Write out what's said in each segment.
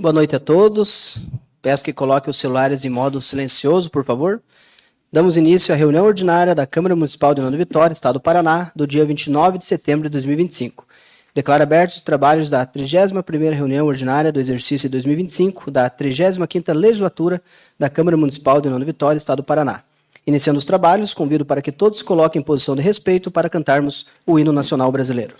Boa noite a todos. Peço que coloquem os celulares em modo silencioso, por favor. Damos início à reunião ordinária da Câmara Municipal de Nova Vitória, Estado do Paraná, do dia 29 de setembro de 2025. Declaro abertos os trabalhos da 31ª reunião ordinária do exercício de 2025 da 35ª legislatura da Câmara Municipal de Nova Vitória, Estado do Paraná. Iniciando os trabalhos, convido para que todos coloquem em posição de respeito para cantarmos o hino nacional brasileiro.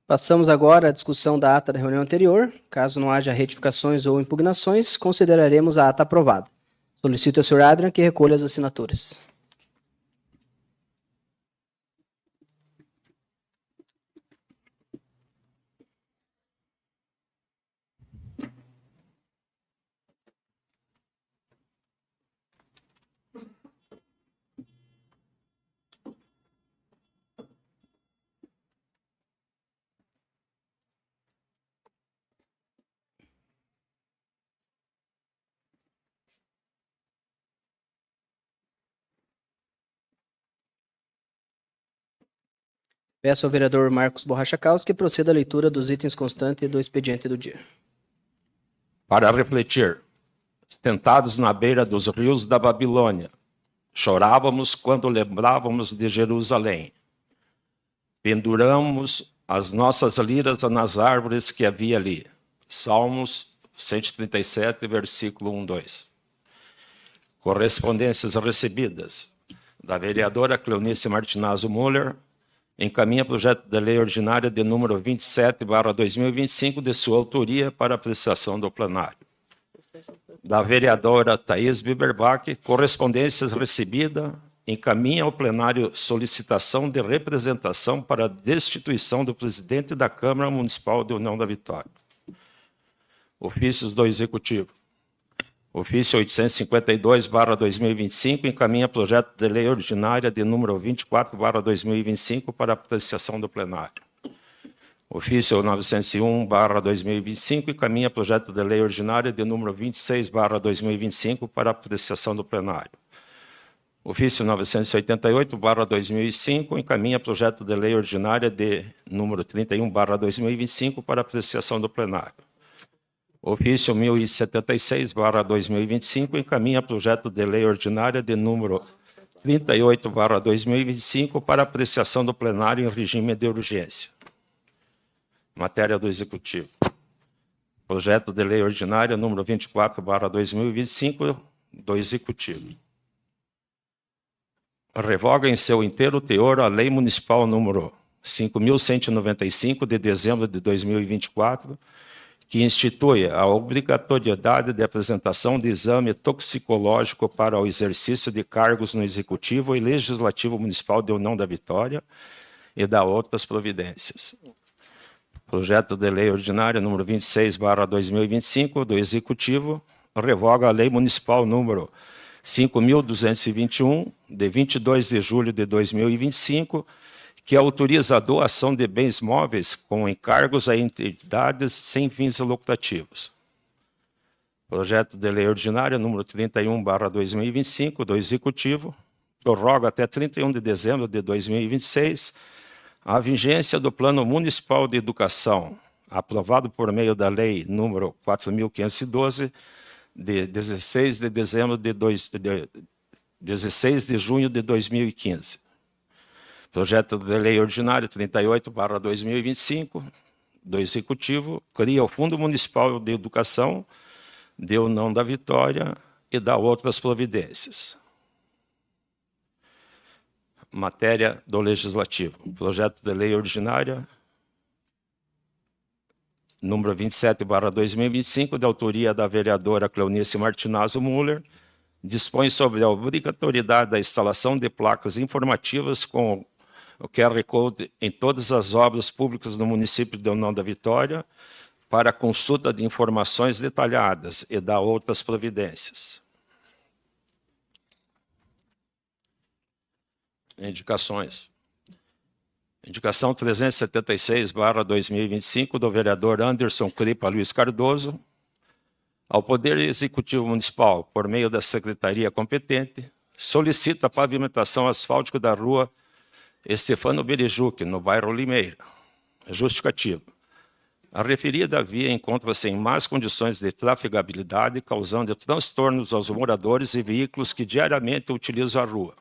Passamos agora à discussão da ata da reunião anterior. Caso não haja retificações ou impugnações, consideraremos a ata aprovada. Solicito ao senhor Adrian que recolha as assinaturas. Peço ao vereador Marcos Borracha Caos que proceda à leitura dos itens constantes do expediente do dia. Para refletir, sentados na beira dos rios da Babilônia, chorávamos quando lembrávamos de Jerusalém. Penduramos as nossas liras nas árvores que havia ali. Salmos 137, versículo 1, 2. Correspondências recebidas da vereadora Cleonice Martinazzo Müller, encaminha projeto de lei ordinária de número 27/2025 de sua autoria para apreciação do plenário. Da vereadora Thaís Biberbach, correspondências recebida, encaminha ao plenário solicitação de representação para a destituição do presidente da Câmara Municipal de União da Vitória. Ofícios do Executivo. Ofício 852/2025 encaminha projeto de lei ordinária de número 24/2025 para apreciação do plenário. Ofício 901/2025 encaminha projeto de lei ordinária de número 26/2025 para apreciação do plenário. Ofício 988/2005 encaminha projeto de lei ordinária de número 31/2025 para apreciação do plenário. Ofício 1076/2025 encaminha projeto de lei ordinária de número 38/2025 para apreciação do plenário em regime de urgência. Matéria do Executivo. Projeto de lei ordinária número 24/2025 do Executivo. Revoga em seu inteiro teor a Lei Municipal número 5.195 de dezembro de 2024, que institui a obrigatoriedade de apresentação de exame toxicológico para o exercício de cargos no Executivo e Legislativo Municipal de União da Vitória e da outras providências. Projeto de lei ordinária número 26/2025 do Executivo revoga a Lei Municipal número 5.221, de 22 de julho de 2025, que autoriza a doação de bens móveis com encargos a entidades sem fins lucrativos. Projeto de lei ordinária número 31/2025 do Executivo prorroga até 31 de dezembro de 2026 a vigência do Plano Municipal de Educação, aprovado por meio da Lei número 4.512, de 16 de junho de 2015. Projeto de lei ordinário 38/2025 do Executivo cria o Fundo Municipal de Educação de União da Vitória e dá outras providências. Matéria do Legislativo. Projeto de lei ordinária número 27/2025, de autoria da vereadora Cleonice Martinazzo Müller, dispõe sobre a obrigatoriedade da instalação de placas informativas com o QR Code em todas as obras públicas no município de União da Vitória para consulta de informações detalhadas e dá outras providências. Indicações. Indicação 376/2025 do vereador Anderson Cripa Luiz Cardoso ao Poder Executivo Municipal, por meio da Secretaria competente, solicita a pavimentação asfáltica da rua Estefano Berejuc, no bairro Limeira. Justificativo. A referida via encontra-se em más condições de trafegabilidade, causando transtornos aos moradores e veículos que diariamente utilizam a rua.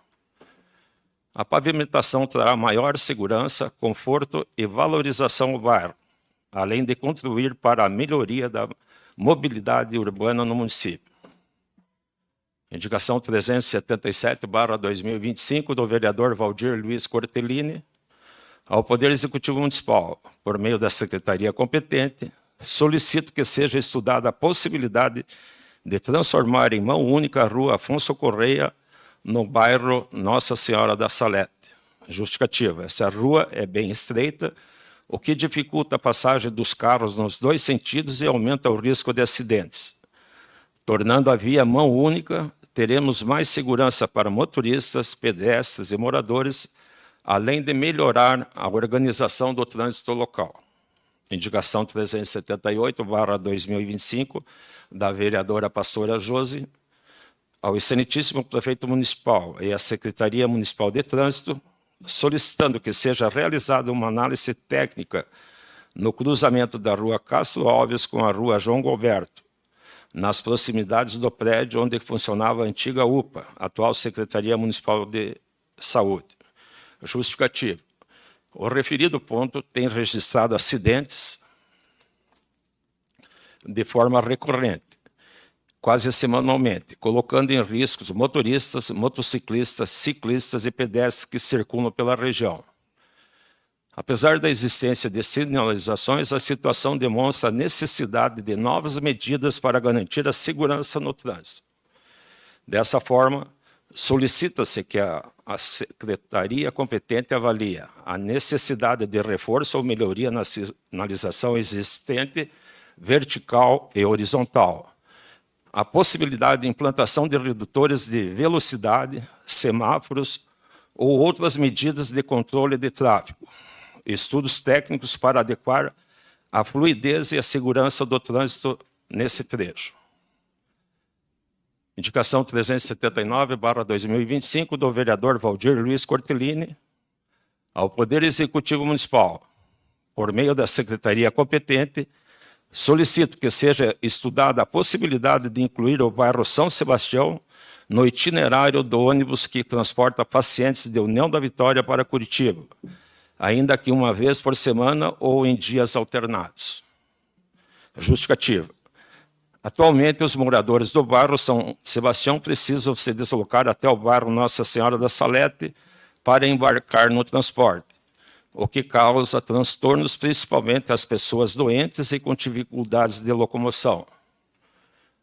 A pavimentação trará maior segurança, conforto e valorização ao bairro, além de contribuir para a melhoria da mobilidade urbana no município. Indicação 377/2025 do vereador Valdir Luiz Cortellini, Ao Poder Executivo Municipal, por meio da secretaria competente, solicito que seja estudada a possibilidade de transformar em mão única a rua Afonso Correia, no bairro Nossa Senhora da Salete. Justificativa: essa rua é bem estreita, o que dificulta a passagem dos carros nos dois sentidos e aumenta o risco de acidentes. Tornando a via mão única, teremos mais segurança para motoristas, pedestres e moradores, além de melhorar a organização do trânsito local. Indicação 378/2025, da vereadora Pastora Josi, ao excelentíssimo prefeito municipal e à Secretaria Municipal de Trânsito, solicitando que seja realizada uma análise técnica no cruzamento da rua Castro Alves com a rua João Gilberto, nas proximidades do prédio onde funcionava a antiga UPA, atual Secretaria Municipal de Saúde. Justificativo: o referido ponto tem registrado acidentes de forma recorrente, quase semanalmente, colocando em risco motoristas, motociclistas, ciclistas e pedestres que circulam pela região. Apesar da existência de sinalizações, a situação demonstra a necessidade de novas medidas para garantir a segurança no trânsito. Dessa forma, solicita-se que a secretaria competente avalie a necessidade de reforço ou melhoria na sinalização existente, vertical e horizontal, a possibilidade de implantação de redutores de velocidade, semáforos ou outras medidas de controle de tráfego, estudos técnicos para adequar a fluidez e a segurança do trânsito nesse trecho. Indicação 379/2025, do vereador Valdir Luiz Cortellini, ao Poder Executivo Municipal, por meio da secretaria competente, solicito que seja estudada a possibilidade de incluir o bairro São Sebastião no itinerário do ônibus que transporta pacientes de União da Vitória para Curitiba, ainda que uma vez por semana ou em dias alternados. Justificativa: atualmente, os moradores do bairro São Sebastião precisam se deslocar até o bairro Nossa Senhora da Salete para embarcar no transporte, o que causa transtornos principalmente às pessoas doentes e com dificuldades de locomoção.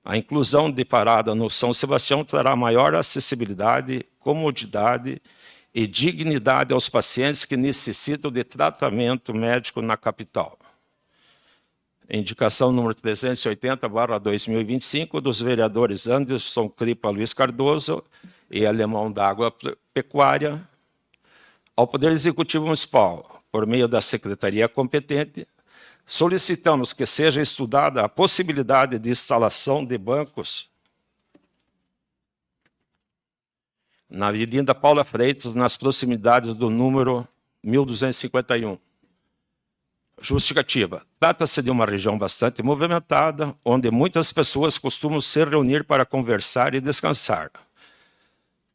A inclusão de parada no São Sebastião trará maior acessibilidade, comodidade e dignidade aos pacientes que necessitam de tratamento médico na capital. Indicação número 380/2025, dos vereadores Anderson Cripa Luiz Cardoso e Alemão da Agropecuária, ao Poder Executivo Municipal, por meio da secretaria competente, solicitamos que seja estudada a possibilidade de instalação de bancos na Avenida Paula Freitas, nas proximidades do número 1251. Justificativa: trata-se de uma região bastante movimentada, onde muitas pessoas costumam se reunir para conversar e descansar.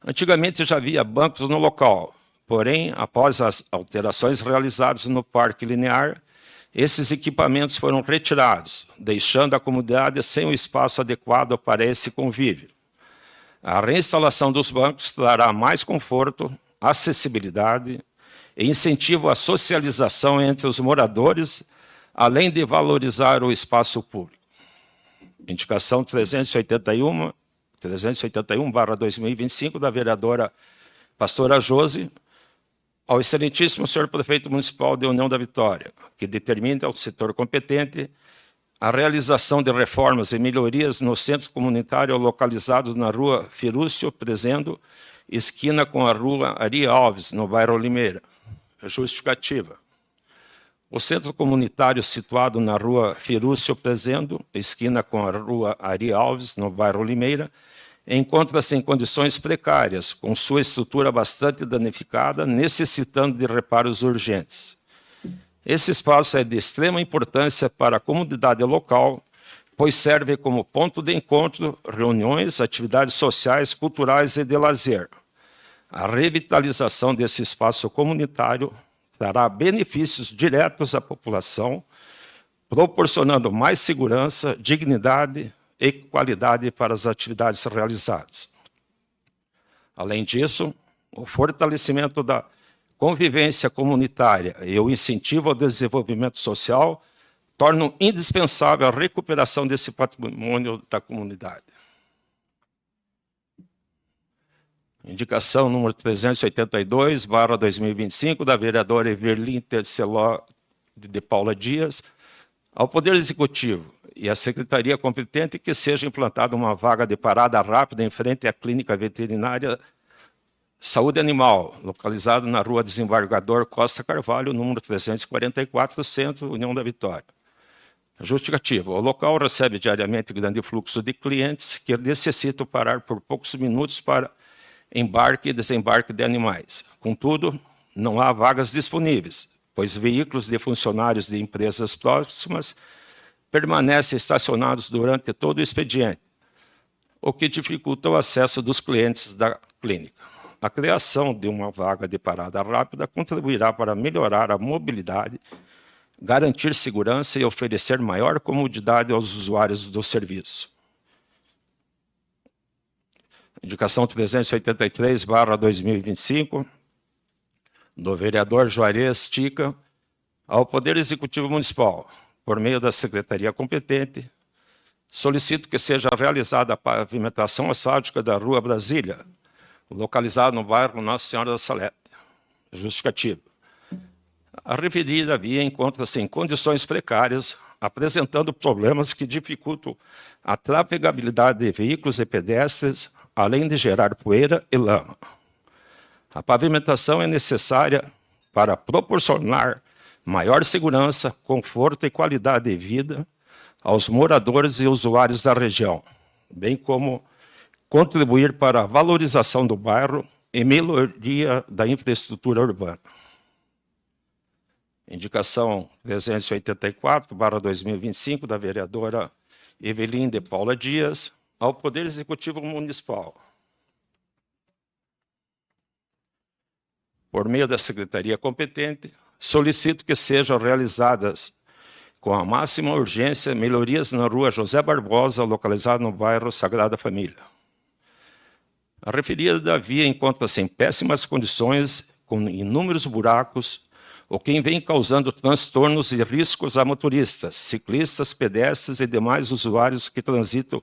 Antigamente já havia bancos no local, porém, após as alterações realizadas no Parque Linear, esses equipamentos foram retirados, deixando a comunidade sem um espaço adequado para esse convívio. A reinstalação dos bancos trará mais conforto, acessibilidade e incentivo à socialização entre os moradores, além de valorizar o espaço público. Indicação 381/2025, da vereadora Pastora Josi, ao excelentíssimo senhor prefeito municipal de União da Vitória, que determine ao setor competente a realização de reformas e melhorias no centro comunitário localizados na rua Firúcio Prezendo, esquina com a rua Ari Alves, no bairro Limeira. Justificativa: o centro comunitário situado na rua Firúcio Prezendo, esquina com a rua Ari Alves, no bairro Limeira, encontra-se em condições precárias, com sua estrutura bastante danificada, necessitando de reparos urgentes. Esse espaço é de extrema importância para a comunidade local, pois serve como ponto de encontro, reuniões, atividades sociais, culturais e de lazer. A revitalização desse espaço comunitário trará benefícios diretos à população, proporcionando mais segurança, dignidade e qualidade para as atividades realizadas. Além disso, o fortalecimento da convivência comunitária e o incentivo ao desenvolvimento social tornam indispensável a recuperação desse patrimônio da comunidade. Indicação número 382/2025, da vereadora Everlin Terceló de Paula Dias, ao Poder Executivo e à Secretaria competente que seja implantada uma vaga de parada rápida em frente à Clínica Veterinária Saúde Animal, localizada na Rua Desembargador Costa Carvalho, número 344, Centro, União da Vitória. Justificativa. O local recebe diariamente grande fluxo de clientes que necessitam parar por poucos minutos para embarque e desembarque de animais. Contudo, não há vagas disponíveis, pois veículos de funcionários de empresas próximas permanecem estacionados durante todo o expediente, o que dificulta o acesso dos clientes da clínica. A criação de uma vaga de parada rápida contribuirá para melhorar a mobilidade, garantir segurança e oferecer maior comodidade aos usuários do serviço. Indicação 383/2025, do vereador Juarez Tica, ao Poder Executivo Municipal, por meio da Secretaria competente, solicito que seja realizada a pavimentação asfáltica da Rua Brasília, localizada no bairro Nossa Senhora da Salete. Justificativa. A referida via encontra-se em condições precárias, apresentando problemas que dificultam a trafegabilidade de veículos e pedestres, além de gerar poeira e lama. A pavimentação é necessária para proporcionar maior segurança, conforto e qualidade de vida aos moradores e usuários da região, bem como contribuir para a valorização do bairro e melhoria da infraestrutura urbana. Indicação 384/2025, da vereadora Everlin de Paula Dias, ao Poder Executivo Municipal, por meio da Secretaria competente, solicito que sejam realizadas com a máxima urgência melhorias na Rua José Barbosa, localizada no bairro Sagrada Família. A referida via encontra-se em péssimas condições, com inúmeros buracos, o que vem causando transtornos e riscos a motoristas, ciclistas, pedestres e demais usuários que transitam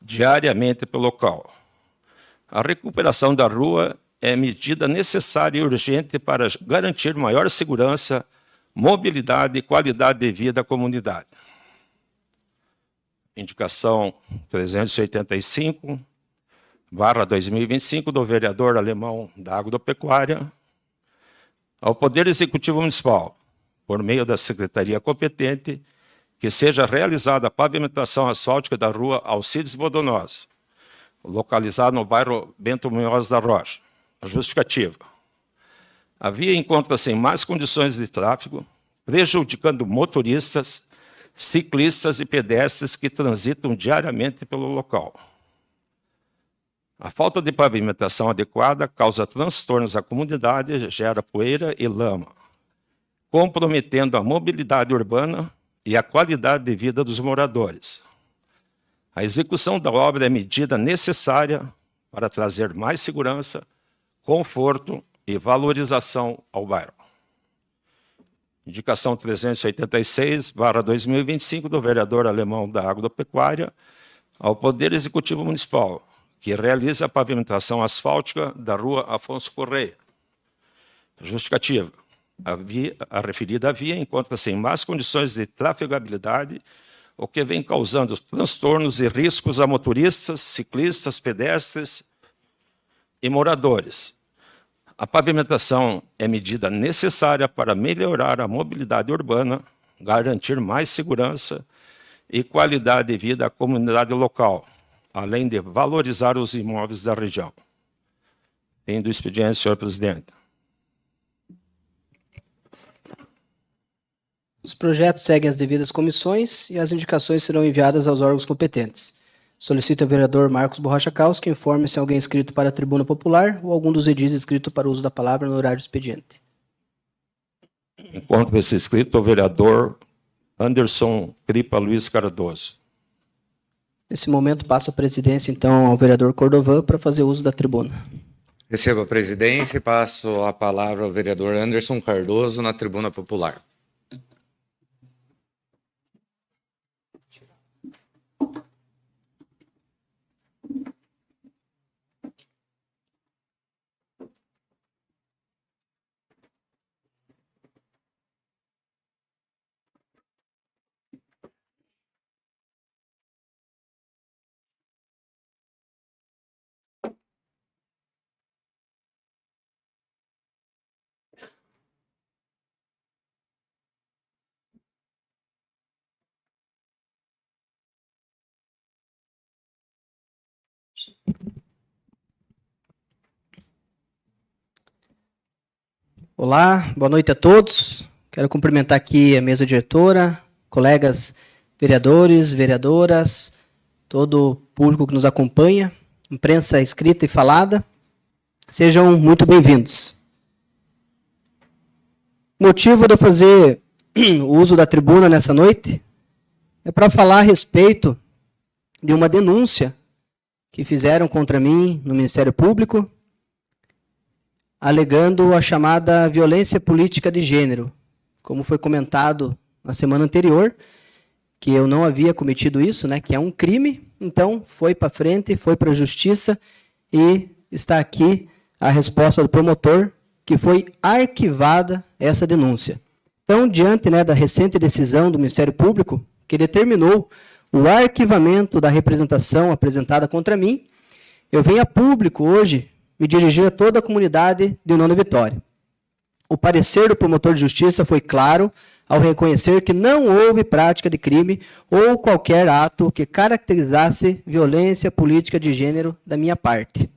diariamente pelo local. A recuperação da rua é medida necessária e urgente para garantir maior segurança, mobilidade e qualidade de vida à comunidade. Indicação 385/2025, do vereador Alemão da Agropecuária, ao Poder Executivo Municipal, por meio da Secretaria competente, que seja realizada a pavimentação asfáltica da rua Alcides Bodonós, localizada no bairro Bento Munhoz da Rocha. Justificativa. A via encontra-se em más condições de tráfego, prejudicando motoristas, ciclistas e pedestres que transitam diariamente pelo local. A falta de pavimentação adequada causa transtornos à comunidade, gera poeira e lama, comprometendo a mobilidade urbana e a qualidade de vida dos moradores. A execução da obra é medida necessária para trazer mais segurança, conforto e valorização ao bairro. Indicação 386/2025, do vereador Alemão da Agropecuária, ao Poder Executivo Municipal, que realiza a pavimentação asfáltica da Rua Afonso Correia. Justificativa. A referida via encontra-se em más condições de trafegabilidade, o que vem causando transtornos e riscos a motoristas, ciclistas, pedestres e moradores. A pavimentação é medida necessária para melhorar a mobilidade urbana, garantir mais segurança e qualidade de vida à comunidade local, além de valorizar os imóveis da região. Fim do expediente, senhor presidente. Os projetos seguem as devidas comissões e as indicações serão enviadas aos órgãos competentes. Solicito ao vereador Marcos Borracha Caos que informe se alguém inscrito para a tribuna popular ou algum dos edis inscrito para o uso da palavra no horário do expediente. Encontra-se inscrito o vereador Anderson Cripa Luiz Cardoso. Nesse momento, passo a presidência, então, ao vereador Cordovan para fazer uso da tribuna. Recebo a presidência e passo a palavra ao vereador Anderson Cardoso na tribuna popular. Olá, boa noite a todos. Quero cumprimentar aqui a mesa diretora, colegas vereadores, vereadoras, todo o público que nos acompanha, imprensa escrita e falada. Sejam muito bem-vindos. O motivo de eu fazer o uso da tribuna nessa noite é para falar a respeito de uma denúncia que fizeram contra mim no Ministério Público, alegando a chamada violência política de gênero. Como foi comentado na semana anterior, que eu não havia cometido isso, né, que é um crime, então foi para frente, foi para a justiça e está aqui a resposta do promotor, que foi arquivada essa denúncia. Então, diante, né, da recente decisão do Ministério Público, que determinou o arquivamento da representação apresentada contra mim, eu venho a público hoje me dirigir a toda a comunidade de União da Vitória. O parecer do promotor de justiça foi claro ao reconhecer que não houve prática de crime ou qualquer ato que caracterizasse violência política de gênero da minha parte.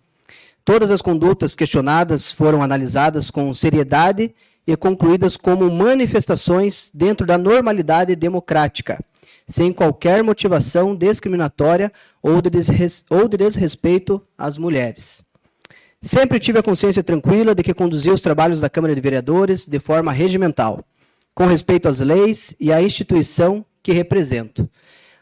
Todas as condutas questionadas foram analisadas com seriedade e concluídas como manifestações dentro da normalidade democrática, sem qualquer motivação discriminatória ou de desrespeito às mulheres. Sempre tive a consciência tranquila de que conduzi os trabalhos da Câmara de Vereadores de forma regimental, com respeito às leis e à instituição que represento.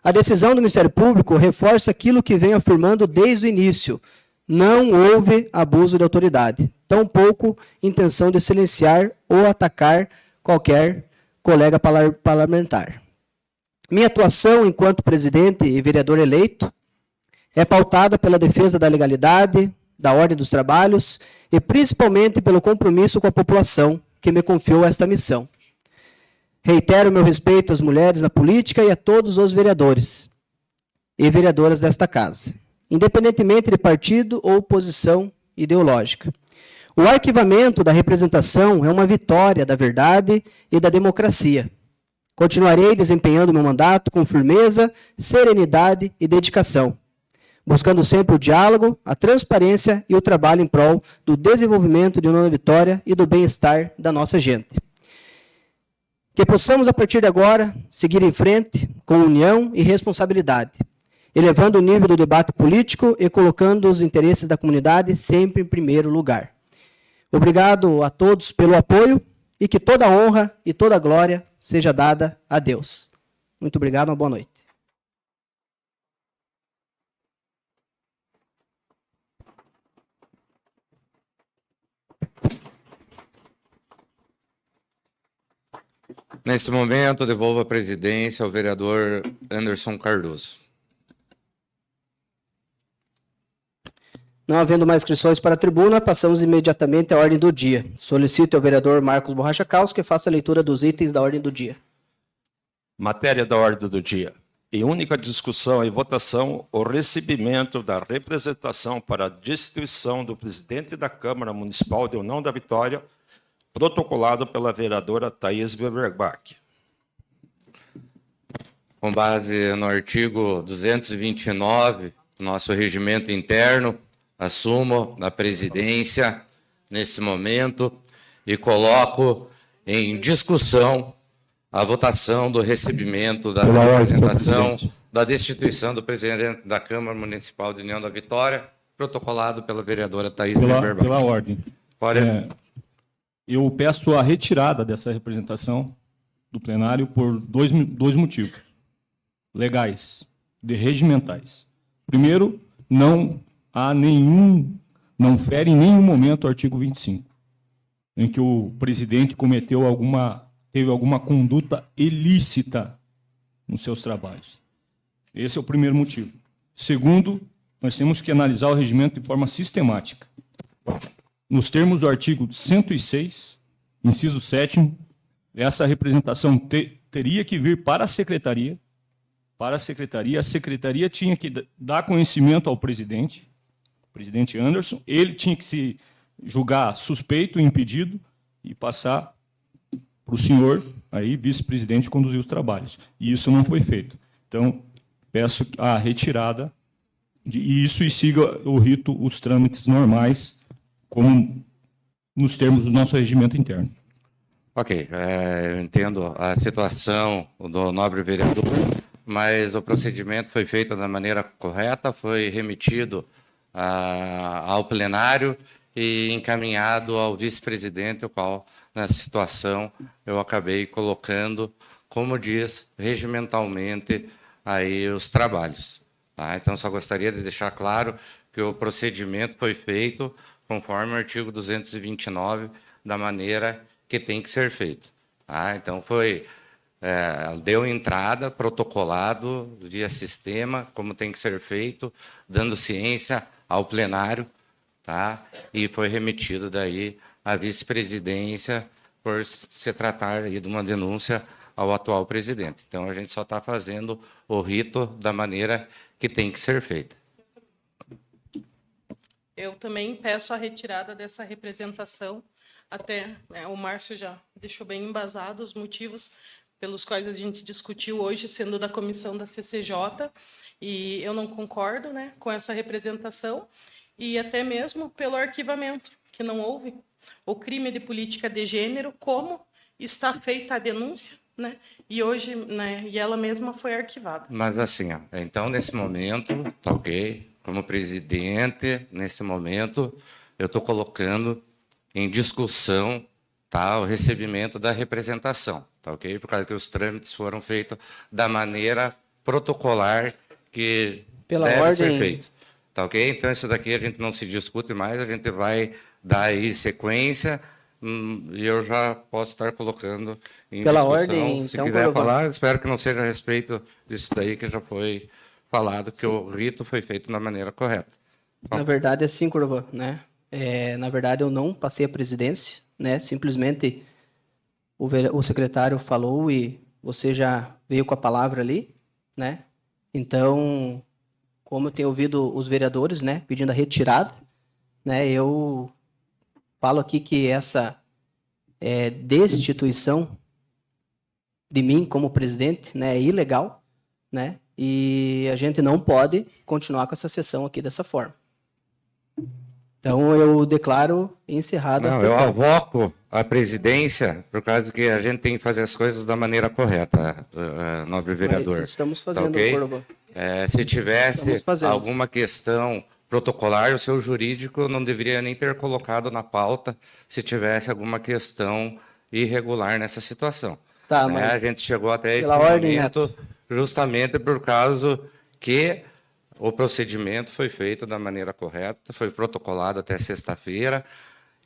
A decisão do Ministério Público reforça aquilo que venho afirmando desde o início. Não houve abuso de autoridade, tampouco intenção de silenciar ou atacar qualquer colega parlamentar. Minha atuação enquanto presidente e vereador eleito é pautada pela defesa da legalidade, da ordem dos trabalhos e principalmente pelo compromisso com a população que me confiou esta missão. Reitero meu respeito às mulheres na política e a todos os vereadores e vereadoras desta casa, independentemente de partido ou posição ideológica. O arquivamento da representação é uma vitória da verdade e da democracia. Continuarei desempenhando meu mandato com firmeza, serenidade e dedicação, buscando sempre o diálogo, a transparência e o trabalho em prol do desenvolvimento de União da Vitória e do bem-estar da nossa gente. Que possamos, a partir de agora, seguir em frente com união e responsabilidade, elevando o nível do debate político e colocando os interesses da comunidade sempre em primeiro lugar. Obrigado a todos pelo apoio e que toda a honra e toda a glória seja dada a Deus. Muito obrigado, uma boa noite. Nesse momento, devolvo a presidência ao vereador Anderson Cardoso. Não havendo mais inscrições para a tribuna, passamos imediatamente à ordem do dia. Solicito ao vereador Marcos Borracha Caos que faça a leitura dos itens da ordem do dia. Matéria da ordem do dia. Em única discussão e votação, o recebimento da representação para a destituição do presidente da Câmara Municipal de União da Vitória, protocolado pela vereadora Thaís Beberbach. Com base no artigo 229 do nosso regimento interno, assumo a presidência nesse momento e coloco em discussão a votação do recebimento da representação da destituição do presidente da Câmara Municipal de União da Vitória, protocolado pela vereadora Thaís Beberbach. Pela ordem. Eu peço a retirada dessa representação do plenário por dois motivos legais, regimentais. Primeiro, não há nenhum não fere em nenhum momento o artigo 25, em que o presidente teve alguma conduta ilícita nos seus trabalhos. Esse é o primeiro motivo. Segundo, nós temos que analisar o regimento de forma sistemática. Nos termos do artigo 106, inciso 7º, essa representação teria que vir para a secretaria. A secretaria tinha que dar conhecimento ao presidente Anderson, ele tinha que se julgar suspeito, impedido, e passar para o senhor, aí, vice-presidente, conduzir os trabalhos. E isso não foi feito. Então, peço a retirada disso e siga o rito, os trâmites normais, como nos termos do nosso regimento interno. Ok, eu entendo a situação do nobre vereador, mas o procedimento foi feito da maneira correta, foi remetido ao plenário e encaminhado ao vice-presidente, o qual, nessa situação, eu acabei colocando, como diz regimentalmente, aí os trabalhos. Tá? Então, só gostaria de deixar claro que o procedimento foi feito conforme o artigo 229, da maneira que tem que ser feito. Tá? Então, deu entrada, protocolado via sistema, como tem que ser feito, dando ciência ao plenário, tá? E foi remetido daí à vice-presidência por se tratar aí de uma denúncia ao atual presidente. Então, a gente só está fazendo o rito da maneira que tem que ser feita. Eu também peço a retirada dessa representação. Até o Márcio já deixou bem embasado os motivos pelos quais a gente discutiu hoje, sendo da comissão da CCJ, e eu não concordo, né, com essa representação, e até mesmo pelo arquivamento, que não houve o crime de política de gênero, como está feita a denúncia, né, e hoje, né, e ela mesma foi arquivada. Mas assim, então, nesse momento, tá ok, como presidente, nesse momento, eu estou colocando em discussão, tá, o recebimento da representação, tá ok? Por causa que os trâmites foram feitos da maneira protocolar que deve ser feito, tá ok? Então, isso daqui a gente não se discute mais, a gente vai dar aí sequência, e eu já posso estar colocando em Pela discussão. ordem, se então, quiser falar, espero que não seja a respeito disso daí que já foi falado, que o rito foi feito da maneira correta. Na verdade, é assim, Corovan, né? Na verdade, eu não passei a presidência, né? Simplesmente o secretário falou e você já veio com a palavra ali, né? Então, como eu tenho ouvido os vereadores, né, pedindo a retirada, né, eu falo aqui que essa destituição de mim como presidente, né, é ilegal, né? E a gente não pode continuar com essa sessão aqui dessa forma. Então, eu declaro encerrada. Não, eu avoco a presidência por causa que a gente tem que fazer as coisas da maneira correta, nobre vereador. Estamos fazendo, tá, okay? Corovan. Se tivesse alguma questão protocolar, o seu jurídico não deveria nem ter colocado na pauta se tivesse alguma questão irregular nessa situação. Tá, né? mas A gente chegou até esse ordem, momento justamente por causa que o procedimento foi feito da maneira correta, foi protocolado até sexta-feira,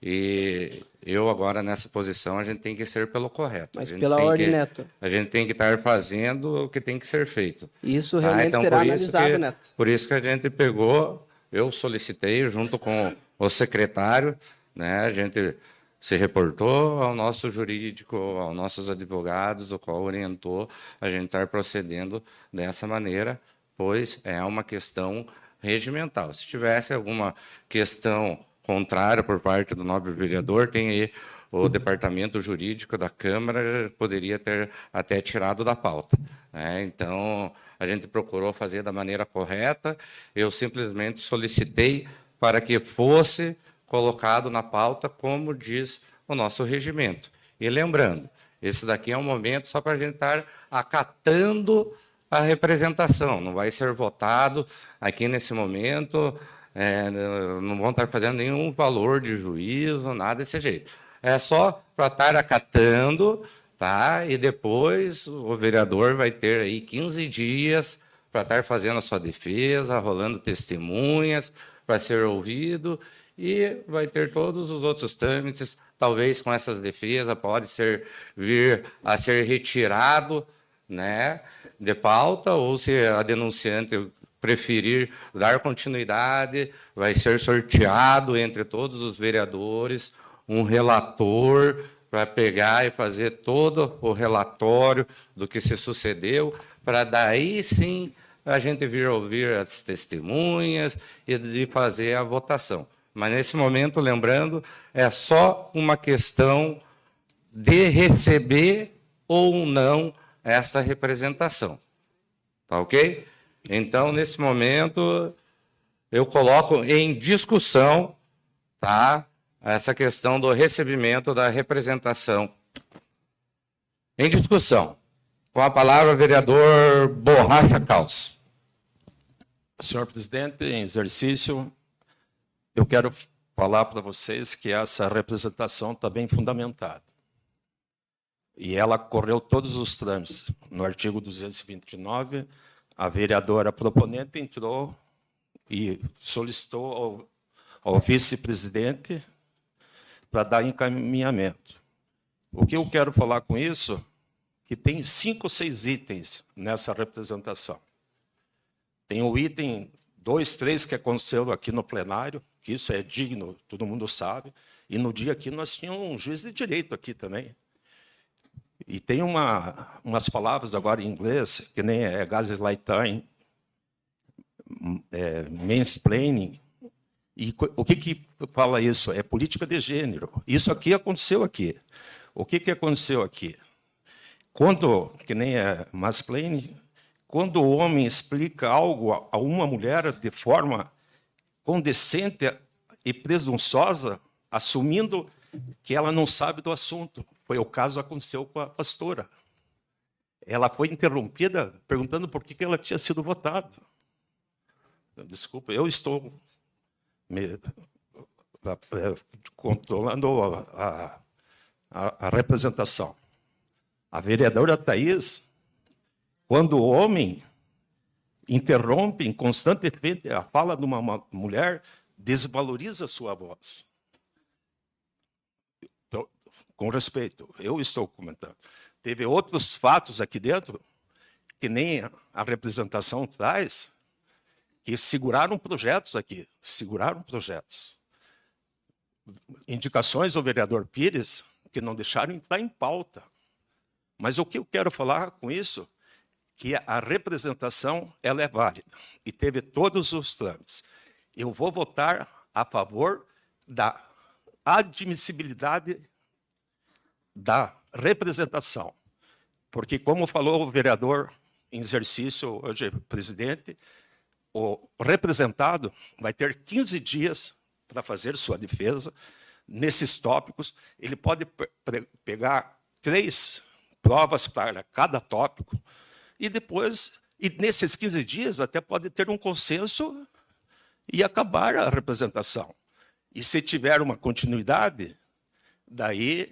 e eu agora nessa posição a gente tem que ser pelo correto. Mas pela ordem, Neto. A gente tem que estar fazendo o que tem que ser feito. Isso realmente será analisado, Neto. Por isso que a gente pegou, eu solicitei junto com o secretário, né, a gente se reportou ao nosso jurídico, aos nossos advogados, o qual orientou a gente estar procedendo dessa maneira, pois é uma questão regimental. Se tivesse alguma questão contrária por parte do nobre vereador, tem aí o departamento jurídico da Câmara, poderia ter até tirado da pauta. Né? Então, a gente procurou fazer da maneira correta, eu simplesmente solicitei para que fosse colocado na pauta, como diz o nosso regimento. E lembrando, esse daqui é um momento só para a gente estar acatando a representação, não vai ser votado aqui nesse momento, não vão estar fazendo nenhum valor de juízo, nada desse jeito. É só para estar acatando, tá? E depois o vereador vai ter aí 15 dias para estar fazendo a sua defesa, rolando testemunhas, para ser ouvido, e vai ter todos os outros trâmites, talvez com essas defesas, pode vir a ser retirado, né, de pauta, ou se a denunciante preferir dar continuidade, vai ser sorteado entre todos os vereadores um relator para pegar e fazer todo o relatório do que se sucedeu, para daí sim a gente vir ouvir as testemunhas e fazer a votação. Mas, nesse momento, lembrando, é só uma questão de receber ou não essa representação. Tá ok? Então, nesse momento, eu coloco em discussão, tá, essa questão do recebimento da representação. Em discussão. Com a palavra, vereador Borracha Caos. Senhor presidente, em exercício, eu quero falar para vocês que essa representação está bem fundamentada. E ela correu todos os trâmites. No artigo 229, a vereadora proponente entrou e solicitou ao vice-presidente para dar encaminhamento. O que eu quero falar com isso? Que tem 5 ou 6 itens nessa representação. Tem o item 2, 3 que aconteceu aqui no plenário, que isso é digno, todo mundo sabe, e no dia aqui nós tínhamos um juiz de direito aqui também. E tem umas palavras agora em inglês, que nem é gaslight time, mansplaining. E o que fala isso? É política de gênero. Isso aqui aconteceu aqui. O que aconteceu aqui? Quando, que nem é mansplaining, quando o homem explica algo a uma mulher de forma condescendente e presunçosa, assumindo que ela não sabe do assunto. Foi o caso que aconteceu com a pastora. Ela foi interrompida perguntando por que ela tinha sido votada. Desculpa, eu estou controlando a representação. A vereadora Thaís, quando o homem interrompe constantemente a fala de uma mulher, desvaloriza a sua voz. Então, com respeito, eu estou comentando. Teve outros fatos aqui dentro, que nem a representação traz, que seguraram projetos aqui, indicações do vereador Pires, que não deixaram entrar em pauta. Mas o que eu quero falar com isso? Que a representação ela é válida e teve todos os trâmites. Eu vou votar a favor da admissibilidade da representação, porque, como falou o vereador em exercício, hoje presidente, o representado vai ter 15 dias para fazer sua defesa nesses tópicos. Ele pode pegar 3 provas para cada tópico, e depois, nesses 15 dias, até pode ter um consenso e acabar a representação. E se tiver uma continuidade, daí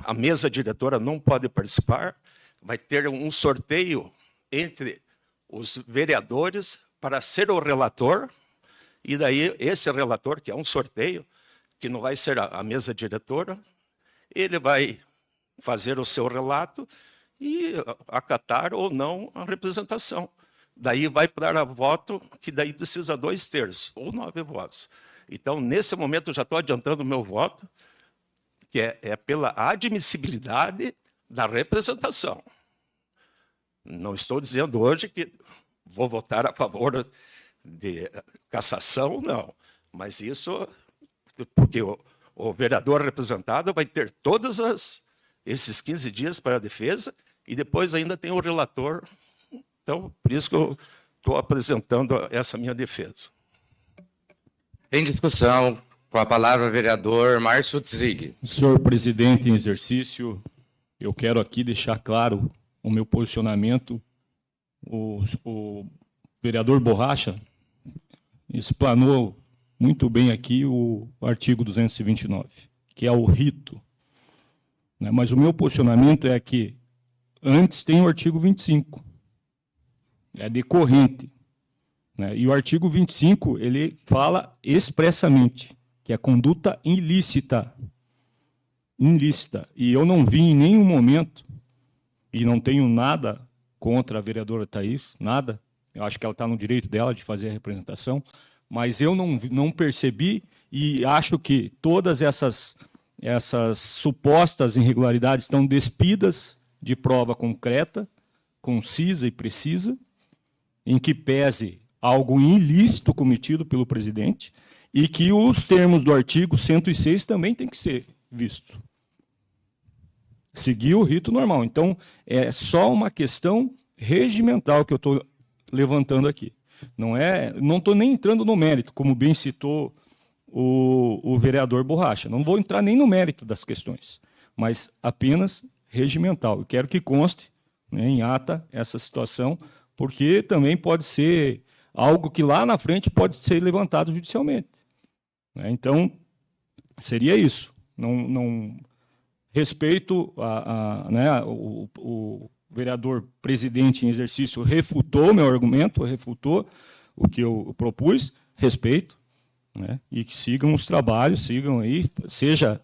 a mesa diretora não pode participar, vai ter um sorteio entre os vereadores para ser o relator, e daí esse relator, que é um sorteio, que não vai ser a mesa diretora, ele vai fazer o seu relato e acatar ou não a representação. Daí vai para voto, que daí precisa 2/3, ou 9 votos. Então, nesse momento, eu já estou adiantando o meu voto, que é pela admissibilidade da representação. Não estou dizendo hoje que vou votar a favor de cassação, não. Mas isso, porque o vereador representado vai ter todos esses 15 dias para a defesa, e depois ainda tem o relator. Então, por isso que eu estou apresentando essa minha defesa. Em discussão, com a palavra, vereador Márcio Tzig. Senhor presidente em exercício, eu quero aqui deixar claro o meu posicionamento. O vereador Borracha explanou muito bem aqui o artigo 229, que é o rito. Mas o meu posicionamento é que antes tem o artigo 25, é decorrente. né? E o artigo 25, ele fala expressamente que é conduta ilícita. Ilícita. E eu não vi em nenhum momento, e não tenho nada contra a vereadora Thaís, nada. Eu acho que ela está no direito dela de fazer a representação, mas eu não percebi e acho que todas essas supostas irregularidades estão despidas de prova concreta, concisa e precisa, em que pese algo ilícito cometido pelo presidente e que os termos do artigo 106 também têm que ser vistos. Seguir o rito normal. Então, é só uma questão regimental que eu estou levantando aqui. Não estou nem entrando no mérito, como bem citou o vereador Borracha. Não vou entrar nem no mérito das questões, mas apenas regimental. Eu quero que conste, né, em ata essa situação, porque também pode ser algo que lá na frente pode ser levantado judicialmente. Né? Então, seria isso. Não respeito né, o vereador presidente em exercício refutou meu argumento, refutou o que eu propus, respeito, né, e que sigam os trabalhos, sigam aí, seja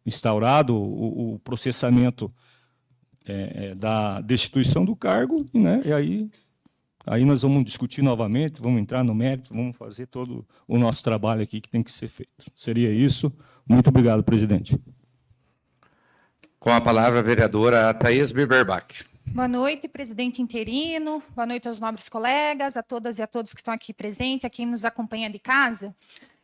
instaurado o processamento da destituição do cargo, né, e aí nós vamos discutir novamente, vamos entrar no mérito, vamos fazer todo o nosso trabalho aqui que tem que ser feito. Seria isso. Muito obrigado, presidente. Com a palavra a vereadora Thaís Biberbach. Boa noite, presidente interino. Boa noite aos nobres colegas, a todas e a todos que estão aqui presentes, a quem nos acompanha de casa.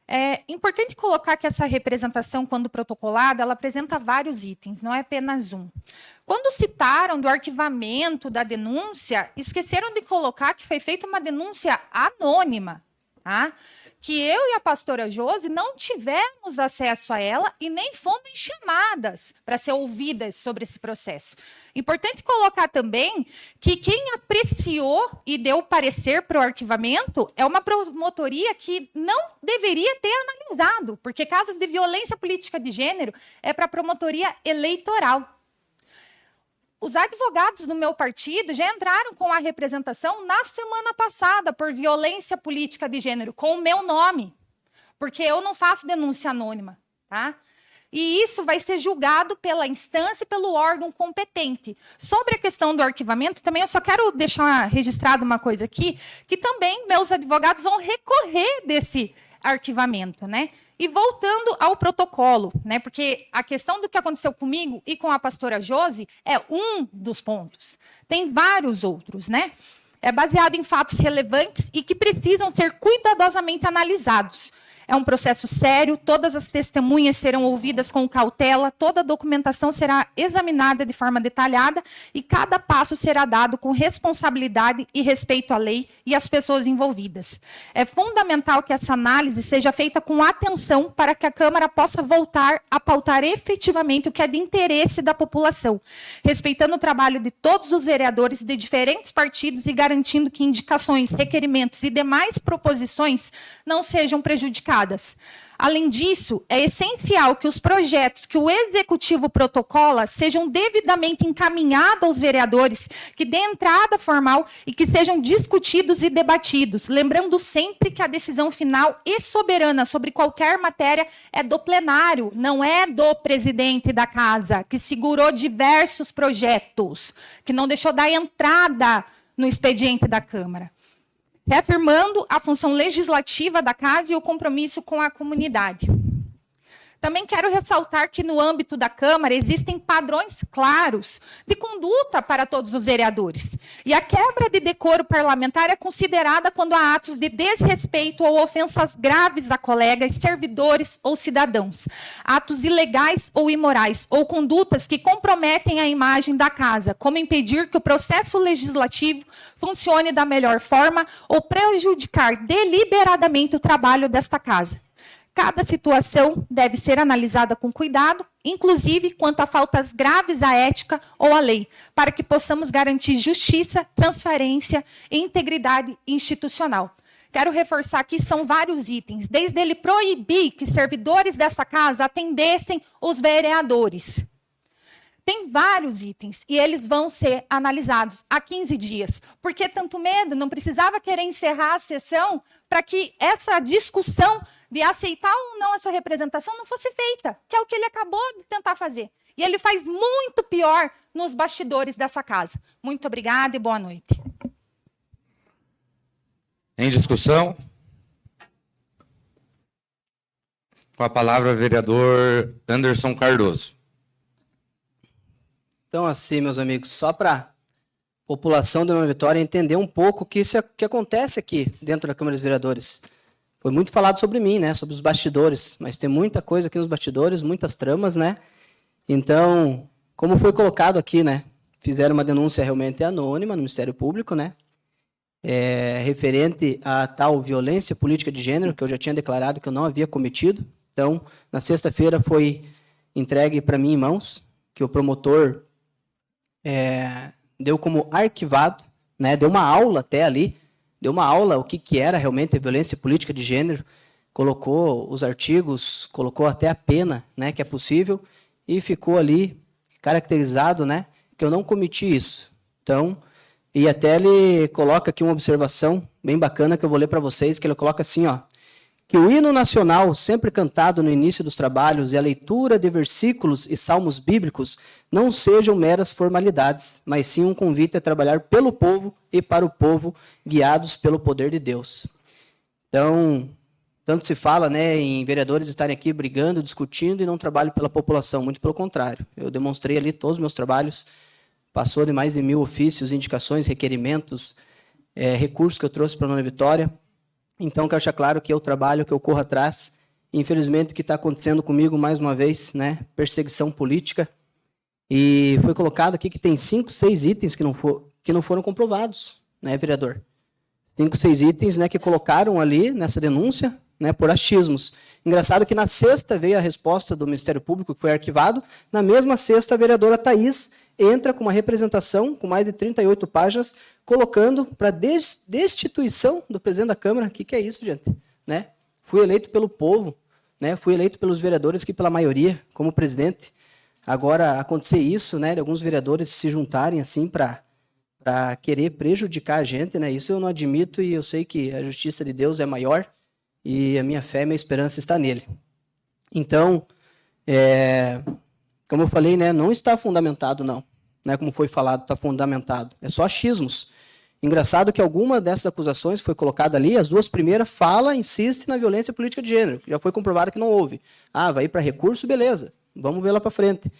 É importante colocar que essa representação, quando protocolada, ela apresenta vários itens, não é apenas um. Quando citaram do arquivamento da denúncia, esqueceram de colocar que foi feita uma denúncia anônima, tá? Que eu e a pastora Josi não tivemos acesso a ela e nem fomos chamadas para ser ouvidas sobre esse processo. Importante colocar também que quem apreciou e deu parecer para o arquivamento é uma promotoria que não deveria ter analisado, porque casos de violência política de gênero é para a promotoria eleitoral. Os advogados do meu partido já entraram com a representação na semana passada por violência política de gênero, com o meu nome, porque eu não faço denúncia anônima, tá? E isso vai ser julgado pela instância e pelo órgão competente. Sobre a questão do arquivamento, também eu só quero deixar registrado uma coisa aqui, que também meus advogados vão recorrer desse arquivamento, né? E voltando ao protocolo, né? Porque a questão do que aconteceu comigo e com a pastora Josi é um dos pontos. Tem vários outros, né? É baseado em fatos relevantes e que precisam ser cuidadosamente analisados. É um processo sério, todas as testemunhas serão ouvidas com cautela, toda a documentação será examinada de forma detalhada e cada passo será dado com responsabilidade e respeito à lei e às pessoas envolvidas. É fundamental que essa análise seja feita com atenção para que a Câmara possa voltar a pautar efetivamente o que é de interesse da população, respeitando o trabalho de todos os vereadores de diferentes partidos e garantindo que indicações, requerimentos e demais proposições não sejam prejudicadas. Além disso, é essencial que os projetos que o Executivo protocola sejam devidamente encaminhados aos vereadores, que dê entrada formal e que sejam discutidos e debatidos, lembrando sempre que a decisão final e soberana sobre qualquer matéria é do plenário, não é do presidente da casa, que segurou diversos projetos, que não deixou dar entrada no expediente da Câmara. Reafirmando a função legislativa da casa e o compromisso com a comunidade. Também quero ressaltar que no âmbito da Câmara existem padrões claros de conduta para todos os vereadores. E a quebra de decoro parlamentar é considerada quando há atos de desrespeito ou ofensas graves a colegas, servidores ou cidadãos. Atos ilegais ou imorais, ou condutas que comprometem a imagem da casa, como impedir que o processo legislativo funcione da melhor forma ou prejudicar deliberadamente o trabalho desta casa. Cada situação deve ser analisada com cuidado, inclusive quanto a faltas graves à ética ou à lei, para que possamos garantir justiça, transparência e integridade institucional. Quero reforçar que são vários itens, desde ele proibir que servidores dessa casa atendessem os vereadores. Tem vários itens e eles vão ser analisados há 15 dias. Por que tanto medo? Não precisava querer encerrar a sessão para que essa discussão de aceitar ou não essa representação não fosse feita, que é o que ele acabou de tentar fazer. E ele faz muito pior nos bastidores dessa casa. Muito obrigada e boa noite. Em discussão? Com a palavra, o vereador Anderson Cardoso. Então, assim, meus amigos, só para a população de Nova Vitória entender um pouco o que acontece aqui dentro da Câmara dos Vereadores. Foi muito falado sobre mim, né, sobre os bastidores, mas tem muita coisa aqui nos bastidores, muitas tramas, né? Então, como foi colocado aqui, né, fizeram uma denúncia realmente anônima no Ministério Público, né, referente a tal violência política de gênero, que eu já tinha declarado que eu não havia cometido. Então, na sexta-feira foi entregue para mim em mãos, que o promotor deu como arquivado, né, deu uma aula até ali, deu uma aula o que era realmente a violência política de gênero, colocou os artigos, colocou até a pena, né, que é possível, e ficou ali caracterizado, né, que eu não cometi isso. Então, e até ele coloca aqui uma observação bem bacana que eu vou ler para vocês, que ele coloca assim, ó, que o hino nacional, sempre cantado no início dos trabalhos, e a leitura de versículos e salmos bíblicos não sejam meras formalidades, mas sim um convite a trabalhar pelo povo e para o povo, guiados pelo poder de Deus. Então, tanto se fala, né, em vereadores estarem aqui brigando, discutindo e não trabalham pela população, muito pelo contrário. Eu demonstrei ali todos os meus trabalhos, passou de mais de 1000 ofícios, indicações, requerimentos, recursos que eu trouxe para a Nova Vitória. Então, quero deixar claro que eu trabalho, que eu corro atrás. Infelizmente, o que está acontecendo comigo, mais uma vez, né, perseguição política. E foi colocado aqui que tem 5, 6 itens que não foram comprovados, né, vereador? 5, 6 itens, né, que colocaram ali nessa denúncia, né, por achismos. Engraçado que na sexta veio a resposta do Ministério Público, que foi arquivado. Na mesma sexta, a vereadora Thaís entra com uma representação com mais de 38 páginas, colocando para destituição do presidente da Câmara. O que é isso, gente? Né? Fui eleito pelo povo, né? Fui eleito pelos vereadores aqui pela maioria, como presidente. Agora, acontecer isso, né, de alguns vereadores se juntarem assim para querer prejudicar a gente, né? Isso eu não admito e eu sei que a justiça de Deus é maior e a minha fé, minha esperança está nele. Então, como eu falei, né, não está fundamentado, não. Não é como foi falado, está fundamentado. É só achismos. Engraçado que alguma dessas acusações foi colocada ali, as duas primeiras insiste na violência política de gênero, que já foi comprovado que não houve. Ah, vai ir para recurso, beleza, vamos ver lá para frente.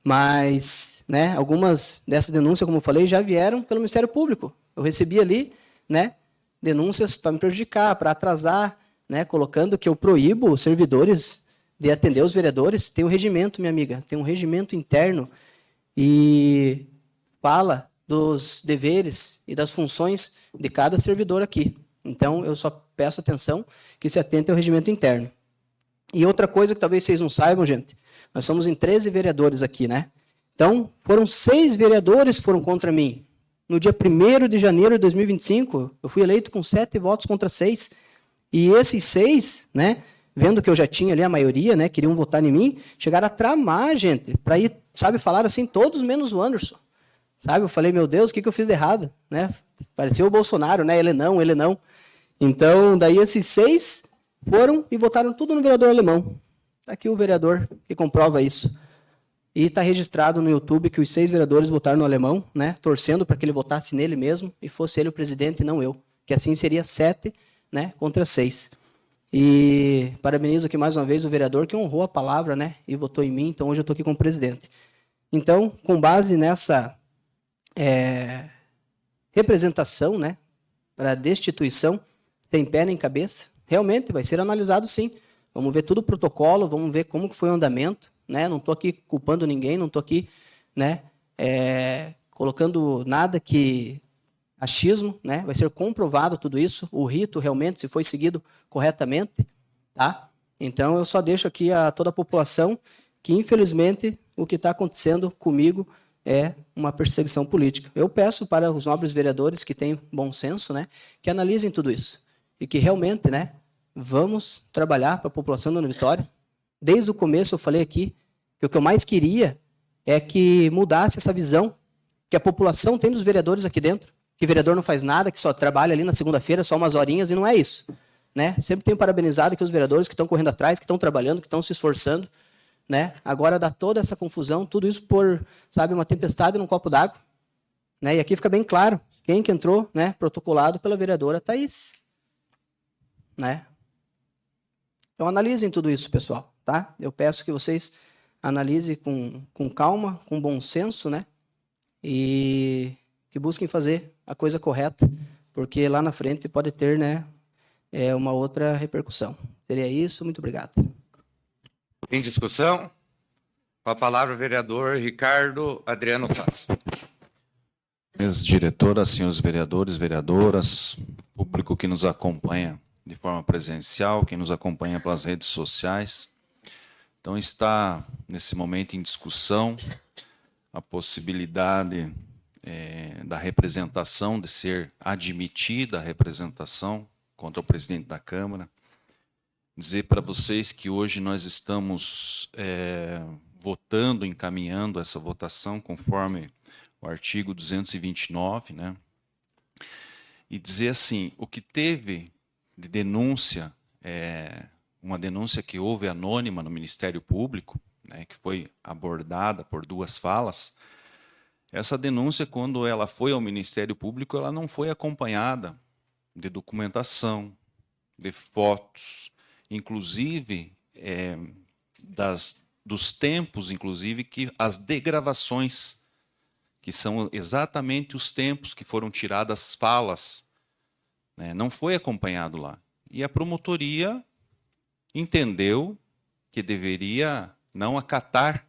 Mas, né, algumas dessas denúncias, como eu falei, já vieram pelo Ministério Público. Eu recebi ali, né, denúncias para me prejudicar, para atrasar, né, colocando que eu proíbo os servidores de atender os vereadores. Tem um regimento, minha amiga, tem um regimento interno e fala dos deveres e das funções de cada servidor aqui. Então, eu só peço atenção que se atente ao regimento interno. E outra coisa que talvez vocês não saibam, gente, nós somos em 13 vereadores aqui, né? Então, foram 6 vereadores que foram contra mim. No dia 1º de janeiro de 2025, eu fui eleito com 7 votos contra 6. E esses 6, né, vendo que eu já tinha ali a maioria, né, queriam votar em mim, chegaram a tramar, gente, para ir, sabe, falar assim, todos menos o Anderson. Sabe, eu falei, meu Deus, o que eu fiz de errado? Né? Parecia o Bolsonaro, né? Ele não, ele não. Então, daí esses 6 foram e votaram tudo no vereador alemão. Está aqui o vereador que comprova isso. E está registrado no YouTube que os 6 vereadores votaram no alemão, né? Torcendo para que ele votasse nele mesmo e fosse ele o presidente e não eu. Que assim seria 7, né, contra 6. E parabenizo aqui mais uma vez o vereador que honrou a palavra, né? E votou em mim, então hoje eu estou aqui como presidente. Então, com base nessa representação, né, para destituição, sem pé nem cabeça, realmente vai ser analisado sim. Vamos ver todo o protocolo, vamos ver como que foi o andamento, né? Não estou aqui culpando ninguém, não estou aqui, né, colocando nada que achismo, né? Vai ser comprovado tudo isso, o rito realmente se foi seguido corretamente, tá? Então eu só deixo aqui a toda a população que infelizmente o que está acontecendo comigo é uma perseguição política. Eu peço para os nobres vereadores que têm bom senso, né, que analisem tudo isso e que realmente, né, vamos trabalhar para a população da Nova Vitória. Desde o começo eu falei aqui que o que eu mais queria é que mudasse essa visão que a população tem dos vereadores aqui dentro, que vereador não faz nada, que só trabalha ali na segunda-feira, só umas horinhas, e não é isso. Né? Sempre tenho parabenizado aqui os vereadores que estão correndo atrás, que estão trabalhando, que estão se esforçando. Né? Agora dá toda essa confusão, tudo isso por, sabe, uma tempestade num copo d'água. Né? E aqui fica bem claro quem que entrou, né, protocolado pela vereadora Thaís. Né? Então analisem tudo isso, pessoal. Tá? Eu peço que vocês analisem com calma, com bom senso, né? E que busquem fazer a coisa correta, porque lá na frente pode ter, né, uma outra repercussão. Seria isso, muito obrigado. Em discussão, com a palavra o vereador Ricardo Adriano Sass. Minhas diretoras, senhores vereadores, vereadoras, público que nos acompanha de forma presencial, quem nos acompanha pelas redes sociais. Então está, nesse momento, em discussão a possibilidade da representação, de ser admitida a representação contra o presidente da Câmara. Dizer para vocês que hoje nós estamos votando, encaminhando essa votação conforme o artigo 229, né? E dizer assim, o que teve de denúncia, uma denúncia que houve anônima no Ministério Público, né, que foi abordada por 2 falas, essa denúncia, quando ela foi ao Ministério Público, ela não foi acompanhada de documentação, de fotos, inclusive dos tempos, inclusive, que as degravações, que são exatamente os tempos que foram tiradas as falas, né, não foi acompanhado lá. E a promotoria entendeu que deveria não acatar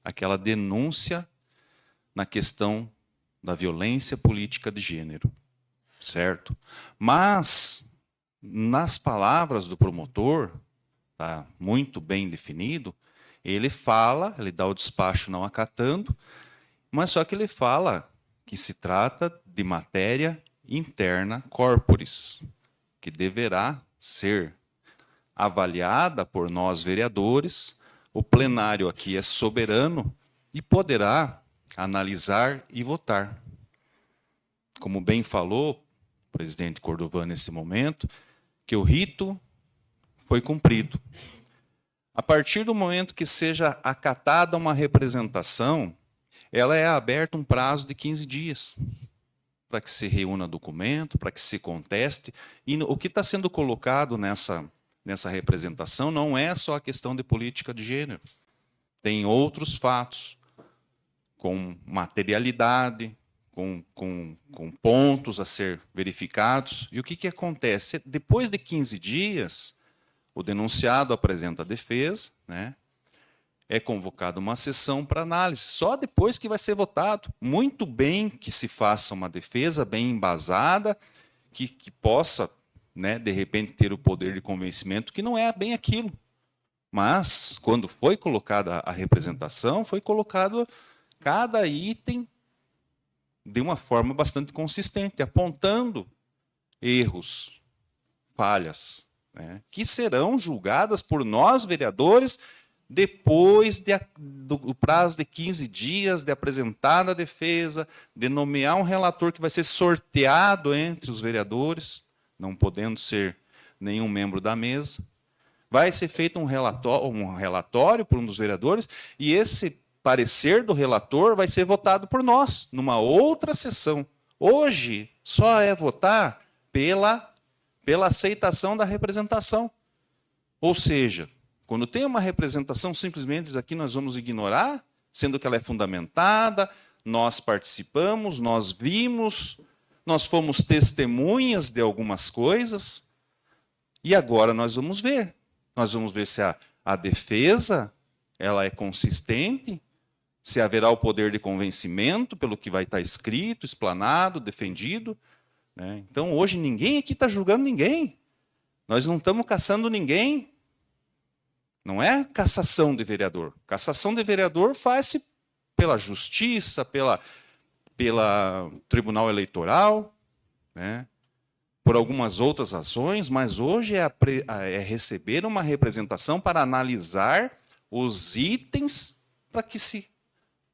aquela denúncia na questão da violência política de gênero, certo? Mas, nas palavras do promotor, tá muito bem definido, ele fala, ele dá o despacho não acatando, mas só que ele fala que se trata de matéria interna corporis, que deverá ser avaliada por nós vereadores. O plenário aqui é soberano e poderá analisar e votar. Como bem falou o presidente Cordovan nesse momento, que o rito foi cumprido. A partir do momento que seja acatada uma representação, ela é aberta um prazo de 15 dias para que se reúna documento, para que se conteste. E o que está sendo colocado nessa representação não é só a questão de política de gênero. Tem outros fatos, com materialidade, com pontos a ser verificados. E o que acontece? Depois de 15 dias, o denunciado apresenta a defesa, né? É convocada uma sessão para análise, só depois que vai ser votado. Muito bem que se faça uma defesa bem embasada, que possa, né, de repente, ter o poder de convencimento, que não é bem aquilo. Mas, quando foi colocada a representação, foi colocado cada item de uma forma bastante consistente, apontando erros, falhas, né, que serão julgadas por nós, vereadores, depois do prazo de 15 dias de apresentar a defesa, de nomear um relator que vai ser sorteado entre os vereadores, não podendo ser nenhum membro da mesa. Vai ser feito um relatório por um dos vereadores, e esse parecer do relator vai ser votado por nós, numa outra sessão. Hoje, só é votar pela aceitação da representação. Ou seja, quando tem uma representação, simplesmente diz aqui nós vamos ignorar, sendo que ela é fundamentada, nós participamos, nós vimos, nós fomos testemunhas de algumas coisas, e agora nós vamos ver. Nós vamos ver se a defesa ela é consistente, se haverá o poder de convencimento pelo que vai estar escrito, explanado, defendido. Né? Então, hoje, ninguém aqui está julgando ninguém. Nós não estamos caçando ninguém. Não é cassação de vereador. Cassação de vereador faz-se pela justiça, pela Tribunal Eleitoral, né? Por algumas outras ações, mas hoje é receber uma representação para analisar os itens para que se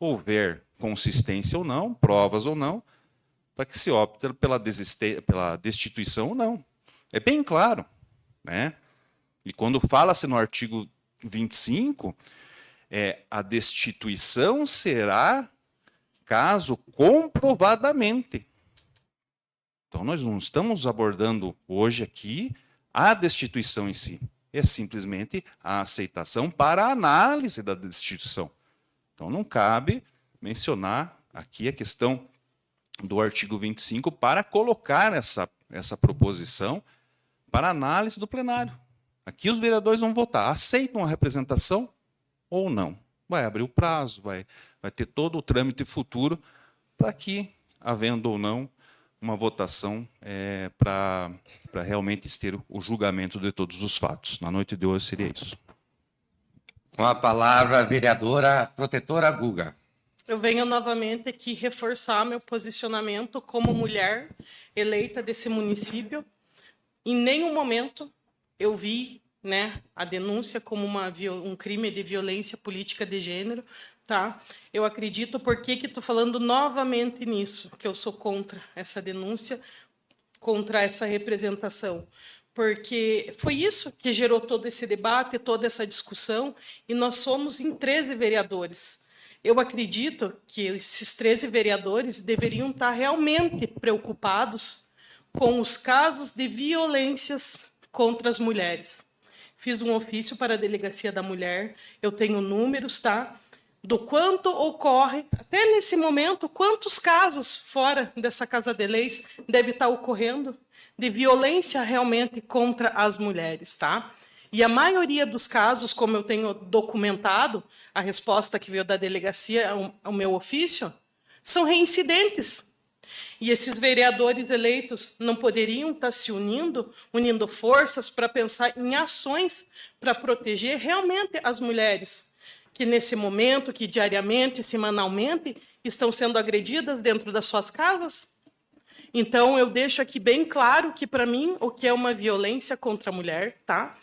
houver consistência ou não, provas ou não, para que se opte pela destituição ou não. É bem claro, né? E quando fala-se no artigo 25, a destituição será caso comprovadamente. Então, nós não estamos abordando hoje aqui a destituição em si. É simplesmente a aceitação para a análise da destituição. Então, não cabe mencionar aqui a questão do artigo 25 para colocar essa proposição para análise do plenário. Aqui os vereadores vão votar. Aceitam a representação ou não? Vai abrir o prazo, vai ter todo o trâmite futuro para que, havendo ou não, uma votação para realmente ter o julgamento de todos os fatos. Na noite de hoje seria isso. Com a palavra, a vereadora protetora Guga. Eu venho novamente aqui reforçar meu posicionamento como mulher eleita desse município. Em nenhum momento eu vi, né, a denúncia como um crime de violência política de gênero. Tá? Eu acredito, por que estou falando novamente nisso, que eu sou contra essa denúncia, contra essa representação. Porque foi isso que gerou todo esse debate, toda essa discussão, e nós somos em 13 vereadores. Eu acredito que esses 13 vereadores deveriam estar realmente preocupados com os casos de violências contra as mulheres. Fiz um ofício para a Delegacia da Mulher, eu tenho números, tá? Do quanto ocorre, até nesse momento, quantos casos fora dessa Casa de Leis deve estar ocorrendo de violência realmente contra as mulheres, tá? E a maioria dos casos, como eu tenho documentado, a resposta que veio da delegacia ao meu ofício, são reincidentes. E esses vereadores eleitos não poderiam estar se unindo forças para pensar em ações para proteger realmente as mulheres que nesse momento, que diariamente, semanalmente, estão sendo agredidas dentro das suas casas? Então, eu deixo aqui bem claro que, para mim, o que é uma violência contra a mulher, tá?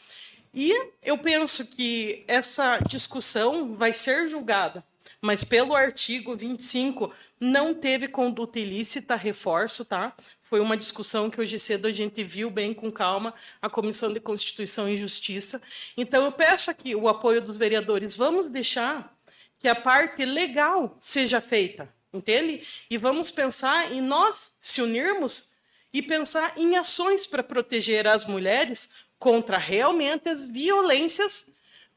E eu penso que essa discussão vai ser julgada, mas pelo artigo 25 não teve conduta ilícita, reforço, tá? Foi uma discussão que hoje cedo a gente viu bem com calma, a Comissão de Constituição e Justiça. Então, eu peço aqui o apoio dos vereadores. Vamos deixar que a parte legal seja feita, entende? E vamos pensar em nós se unirmos e pensar em ações para proteger as mulheres contra realmente as violências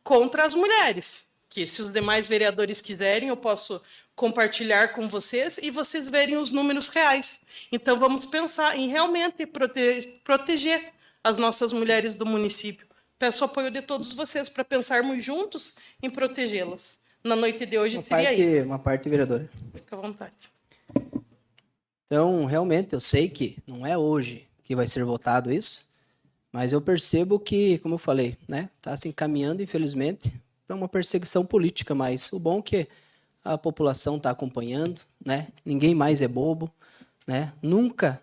contra as mulheres. Que se os demais vereadores quiserem, eu posso compartilhar com vocês e vocês verem os números reais. Então, vamos pensar em realmente proteger as nossas mulheres do município. Peço o apoio de todos vocês para pensarmos juntos em protegê-las. Na noite de hoje seria isso. Uma parte, vereadora. Fica à vontade. Então, realmente, eu sei que não é hoje que vai ser votado isso, mas eu percebo que, como eu falei, né, está se encaminhando, infelizmente, para uma perseguição política, mas o bom é que a população está acompanhando, né? Ninguém mais é bobo, né? Nunca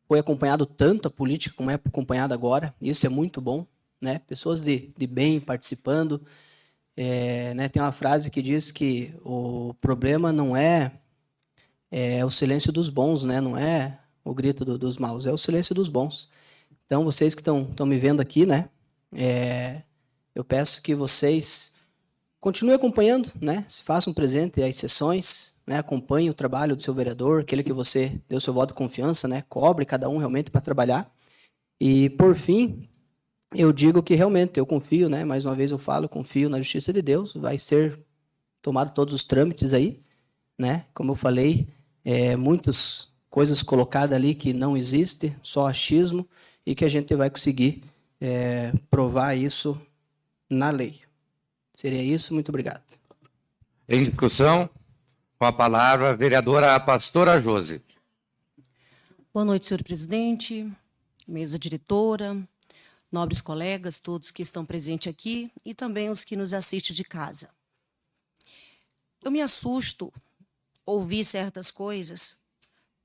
foi acompanhado tanto a política como é acompanhada agora. Isso é muito bom, né? Pessoas de bem participando. Né? Tem uma frase que diz que o problema não é o silêncio dos bons, né? Não é o grito dos maus, é o silêncio dos bons. Então, vocês que estão me vendo aqui, né? Eu peço que vocês continue acompanhando, né? Se façam presente às sessões, né? Acompanhe o trabalho do seu vereador, aquele que você deu seu voto de confiança, né? Cobre cada um realmente para trabalhar. E, por fim, eu digo que realmente eu confio, né? Mais uma vez eu falo, confio na justiça de Deus, vai ser tomado todos os trâmites aí, né? Como eu falei, muitas coisas colocadas ali que não existem, só achismo, e que a gente vai conseguir provar isso na lei. Seria isso, muito obrigado. Em discussão, com a palavra, a vereadora Pastora Josi. Boa noite, senhor presidente, mesa diretora, nobres colegas, todos que estão presentes aqui e também os que nos assistem de casa. Eu me assusto ouvir certas coisas,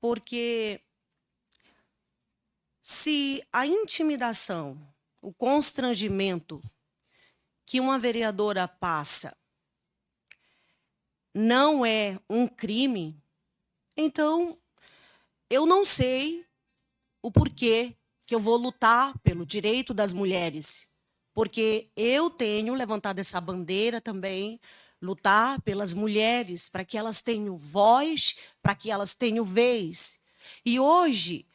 porque se a intimidação, o constrangimento que uma vereadora passa não é um crime, então eu não sei o porquê que eu vou lutar pelo direito das mulheres, porque eu tenho levantado essa bandeira também, lutar pelas mulheres, para que elas tenham voz, para que elas tenham vez. E hoje,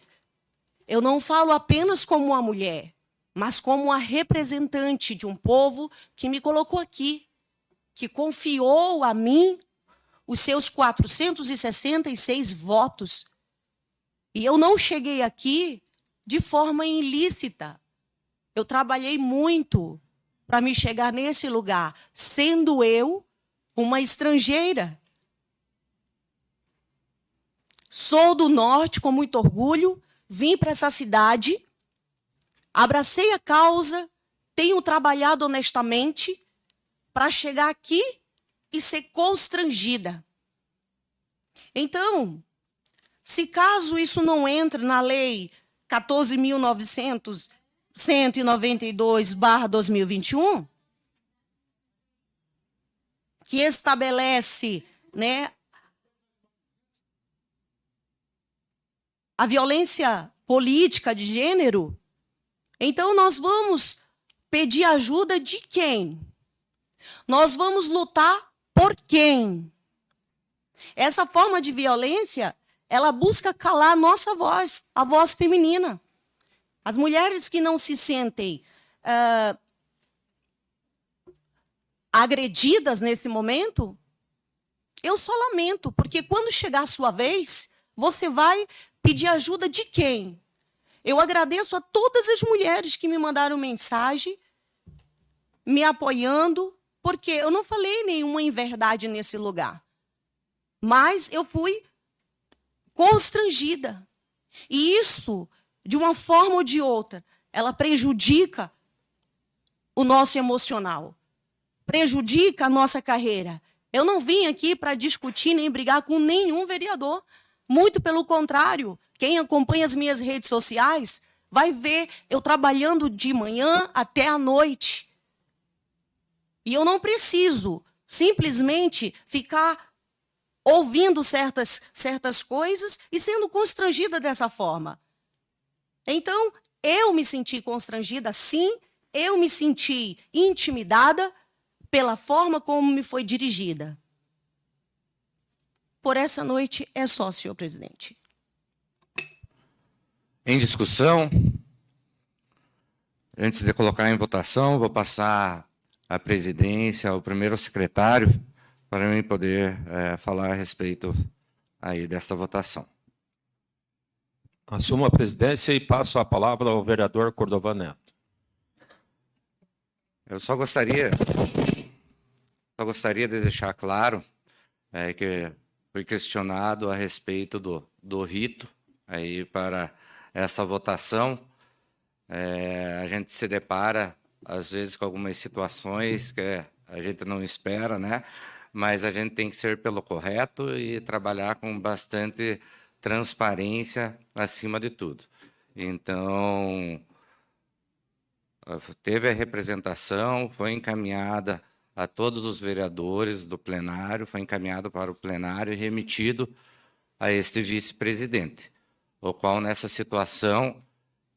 eu não falo apenas como uma mulher, mas como uma representante de um povo que me colocou aqui, que confiou a mim os seus 466 votos. E eu não cheguei aqui de forma ilícita. Eu trabalhei muito para me chegar nesse lugar, sendo eu uma estrangeira. Sou do norte com muito orgulho, vim para essa cidade, abracei a causa, tenho trabalhado honestamente para chegar aqui e ser constrangida. Então, se caso isso não entre na lei 14.192/2021, que estabelece, né, a violência política de gênero, então nós vamos pedir ajuda de quem? Nós vamos lutar por quem? Essa forma de violência, ela busca calar a nossa voz, a voz feminina. As mulheres que não se sentem agredidas nesse momento, eu só lamento, porque quando chegar a sua vez, você vai pedir ajuda de quem? Eu agradeço a todas as mulheres que me mandaram mensagem, me apoiando, porque eu não falei nenhuma inverdade nesse lugar. Mas eu fui constrangida. E isso, de uma forma ou de outra, ela prejudica o nosso emocional, prejudica a nossa carreira. Eu não vim aqui para discutir nem brigar com nenhum vereador. Muito pelo contrário, quem acompanha as minhas redes sociais vai ver eu trabalhando de manhã até à noite. E eu não preciso simplesmente ficar ouvindo certas coisas e sendo constrangida dessa forma. Então, eu me senti constrangida, sim, eu me senti intimidada pela forma como me foi dirigida. Por essa noite é só, senhor presidente. Em discussão, antes de colocar em votação, vou passar a presidência ao primeiro secretário para mim poder falar a respeito aí desta votação. Assumo a presidência e passo a palavra ao vereador Cordovan Neto. Eu só gostaria de deixar claro que foi questionado a respeito do rito aí para essa votação. A gente se depara, às vezes, com algumas situações que a gente não espera, né? Mas a gente tem que ser pelo correto e trabalhar com bastante transparência acima de tudo. Então, teve a representação, foi encaminhada a todos os vereadores do plenário, foi encaminhado para o plenário e remetido a este vice-presidente, o qual, nessa situação,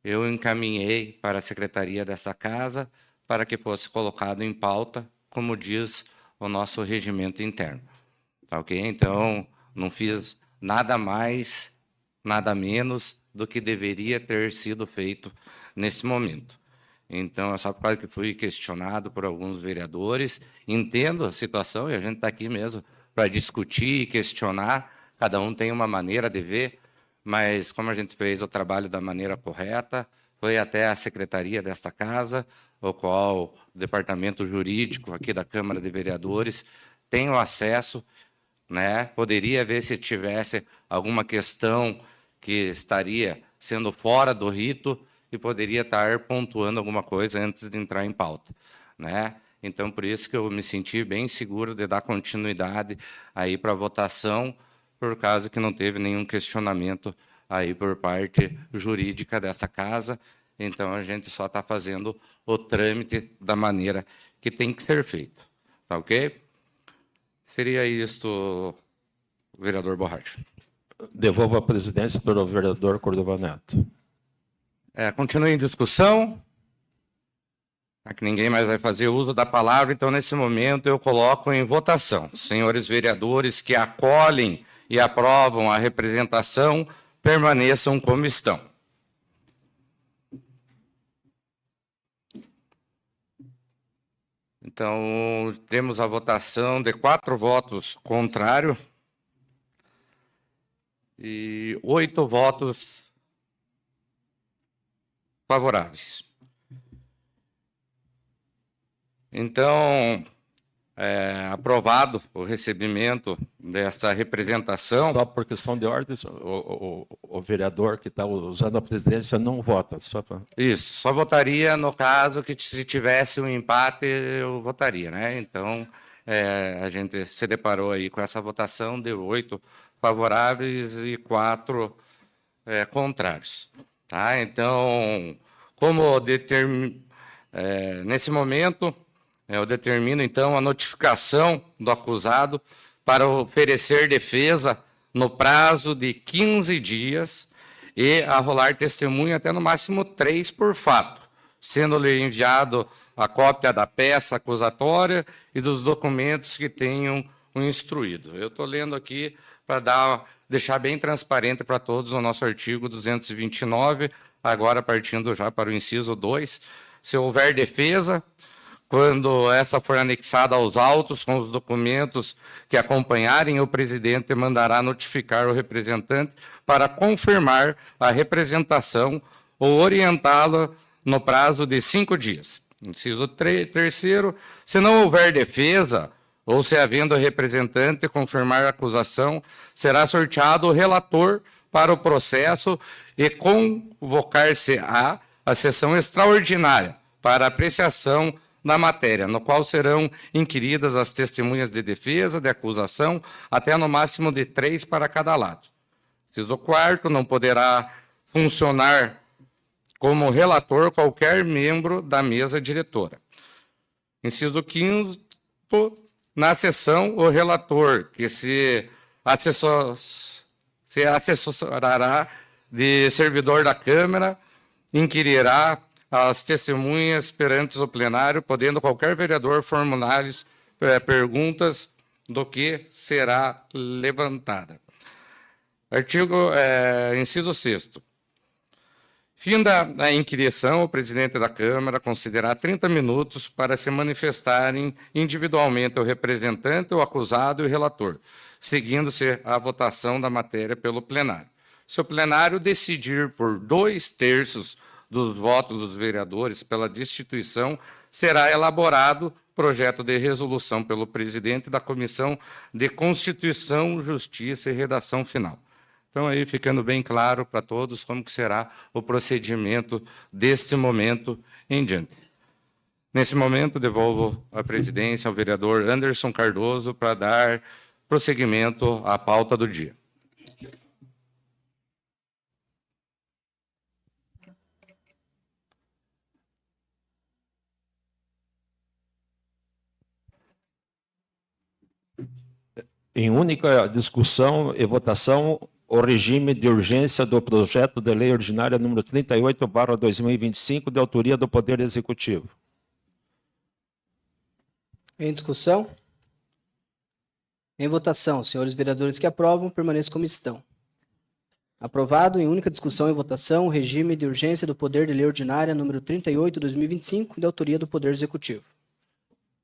eu encaminhei para a secretaria desta casa para que fosse colocado em pauta, como diz o nosso regimento interno. Tá ok? Então, não fiz nada mais, nada menos do que deveria ter sido feito nesse momento. Então, é só por causa que fui questionado por alguns vereadores. Entendo a situação e a gente está aqui mesmo para discutir e questionar. Cada um tem uma maneira de ver, mas como a gente fez o trabalho da maneira correta, foi até a secretaria desta casa, o qual o departamento jurídico aqui da Câmara de Vereadores tem o acesso, né? Poderia ver se tivesse alguma questão que estaria sendo fora do rito e poderia estar pontuando alguma coisa antes de entrar em pauta, né? Então, por isso que eu me senti bem seguro de dar continuidade aí para a votação, por causa que não teve nenhum questionamento aí por parte jurídica dessa casa. Então, a gente só está fazendo o trâmite da maneira que tem que ser feito. Tá ok? Seria isto, vereador Borracha. Devolvo a presidência para o vereador Cordova Neto. Continue em discussão. Aqui ninguém mais vai fazer uso da palavra, então, nesse momento, eu coloco em votação. Senhores vereadores que acolhem e aprovam a representação, permaneçam como estão. Então, temos a votação de 4 votos contrários e 8 votos favoráveis. Então, aprovado o recebimento desta representação. Só por questão de ordem, o vereador que está usando a presidência não vota. Isso, só votaria no caso que se tivesse um empate, eu votaria, né? Então, a gente se deparou aí com essa votação de 8 favoráveis e 4 contrários. Tá? Então, nesse momento, eu determino, então, a notificação do acusado para oferecer defesa no prazo de 15 dias e arrolar testemunha até no máximo 3 por fato, sendo-lhe enviado a cópia da peça acusatória e dos documentos que tenham o instruído. Eu estou lendo aqui para deixar bem transparente para todos o nosso artigo 229, agora partindo já para o inciso 2. Se houver defesa, quando essa for anexada aos autos com os documentos que acompanharem, o presidente mandará notificar o representante para confirmar a representação ou orientá-la no prazo de 5 dias. Inciso 3º, se não houver defesa, ou se havendo representante confirmar a acusação, será sorteado o relator para o processo e convocar-se-á a sessão extraordinária para apreciação da matéria, no qual serão inquiridas as testemunhas de defesa, de acusação, até no máximo de 3 para cada lado. Inciso 4º, não poderá funcionar como relator qualquer membro da mesa diretora. Inciso 5º, na sessão, o relator, que se assessorará de servidor da Câmara, inquirirá as testemunhas perante o plenário, podendo qualquer vereador formular-lhes perguntas do que será levantada. Inciso 6º. Finda a inquirição, o presidente da Câmara concederá 30 minutos para se manifestarem individualmente o representante, o acusado e o relator, seguindo-se a votação da matéria pelo plenário. Se o plenário decidir por 2/3 dos votos dos vereadores pela destituição, será elaborado projeto de resolução pelo presidente da Comissão de Constituição, Justiça e Redação Final. Então, aí ficando bem claro para todos como que será o procedimento deste momento em diante. Nesse momento, devolvo a presidência ao vereador Anderson Cardoso para dar prosseguimento à pauta do dia. Em única discussão e votação, o regime de urgência do projeto de lei ordinária número 38/2025, de autoria do Poder Executivo. Em discussão? Em votação, senhores vereadores que aprovam, permaneçam como estão. Aprovado em única discussão e votação, o regime de urgência do Poder de Lei Ordinária número 38/2025, de autoria do Poder Executivo.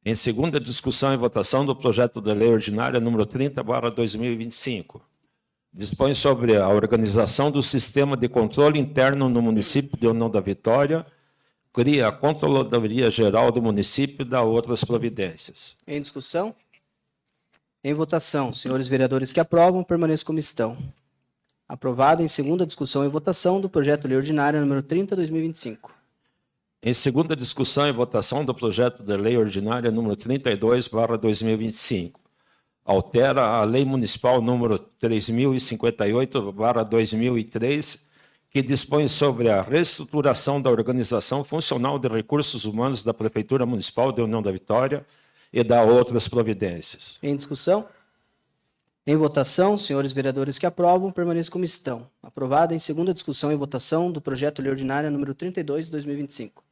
Em segunda discussão e votação do projeto de lei ordinária número 30/2025. Dispõe sobre a organização do sistema de controle interno no município de União da Vitória, cria a Controladoria Geral do município e dá outras providências. Em discussão? Em votação, senhores vereadores que aprovam, permaneçam como estão. Aprovado em segunda discussão e votação do projeto de lei ordinária número 30/2025. Em segunda discussão e votação do projeto de lei ordinária número 32/2025. Altera a Lei Municipal número 3058/2003, que dispõe sobre a reestruturação da organização funcional de recursos humanos da Prefeitura Municipal de União da Vitória e da outras providências. Em discussão? Em votação, senhores vereadores que aprovam, permaneçam como estão. Aprovado em segunda discussão e votação do projeto de lei ordinária número 32 de 2025.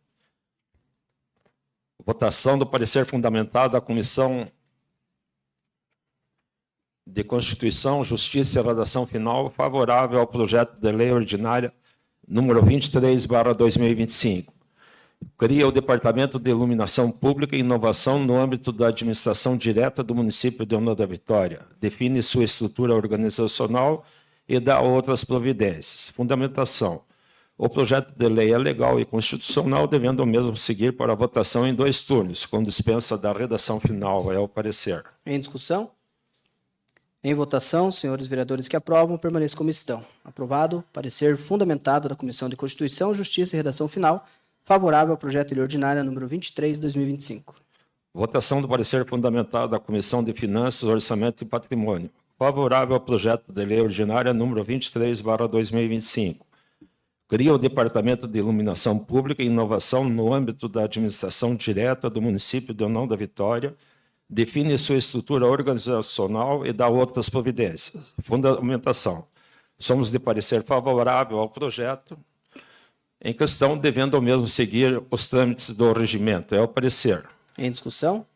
Votação do parecer fundamentado da Comissão de Constituição, Justiça e Redação Final favorável ao projeto de lei ordinária número 23/2025. Cria o Departamento de Iluminação Pública e Inovação no âmbito da administração direta do município de União da Vitória. Define sua estrutura organizacional e dá outras providências. Fundamentação. O projeto de lei é legal e constitucional, devendo o mesmo seguir para a votação em 2 turnos, com dispensa da redação final. É o parecer. Em discussão? Em votação, senhores vereadores que aprovam, permaneçam como estão. Aprovado. Parecer fundamentado da Comissão de Constituição, Justiça e Redação Final, favorável ao projeto de lei ordinária número 23 de 2025. Votação do parecer fundamentado da Comissão de Finanças, Orçamento e Patrimônio. Favorável ao projeto de lei ordinária número 23/2025. Cria o Departamento de Iluminação Pública e Inovação no âmbito da administração direta do município de União da Vitória. Define sua estrutura organizacional e dá outras providências. Fundamentação. Somos de parecer favorável ao projeto em questão, devendo ao mesmo seguir os trâmites do regimento. É o parecer. Em discussão?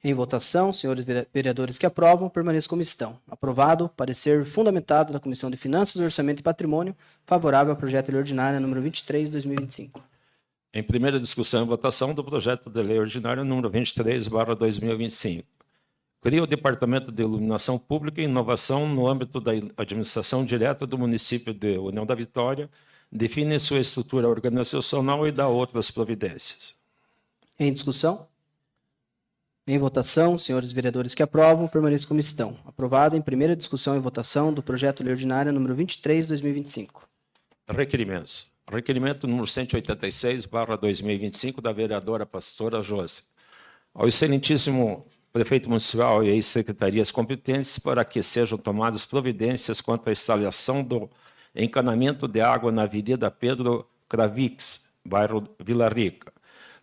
Em votação, senhores vereadores que aprovam, permaneçam como estão. Aprovado. Parecer fundamentado da Comissão de Finanças, Orçamento e Patrimônio, favorável ao projeto de lei ordinária número 23 de 2025. Em primeira discussão e votação do projeto de lei ordinária número 23/2025. Cria o Departamento de Iluminação Pública e Inovação no âmbito da administração direta do município de União da Vitória. Define sua estrutura organizacional e dá outras providências. Em discussão? Em votação, senhores vereadores que aprovam, permaneçam como estão. Aprovado em primeira discussão e votação do projeto de lei ordinária número 23 de 2025. Requerimentos. Requerimento número 186/2025 da vereadora pastora Josi. Ao excelentíssimo prefeito municipal e às secretarias competentes para que sejam tomadas providências quanto à instalação do encanamento de água na Avenida Pedro Cravix, bairro Vila Rica.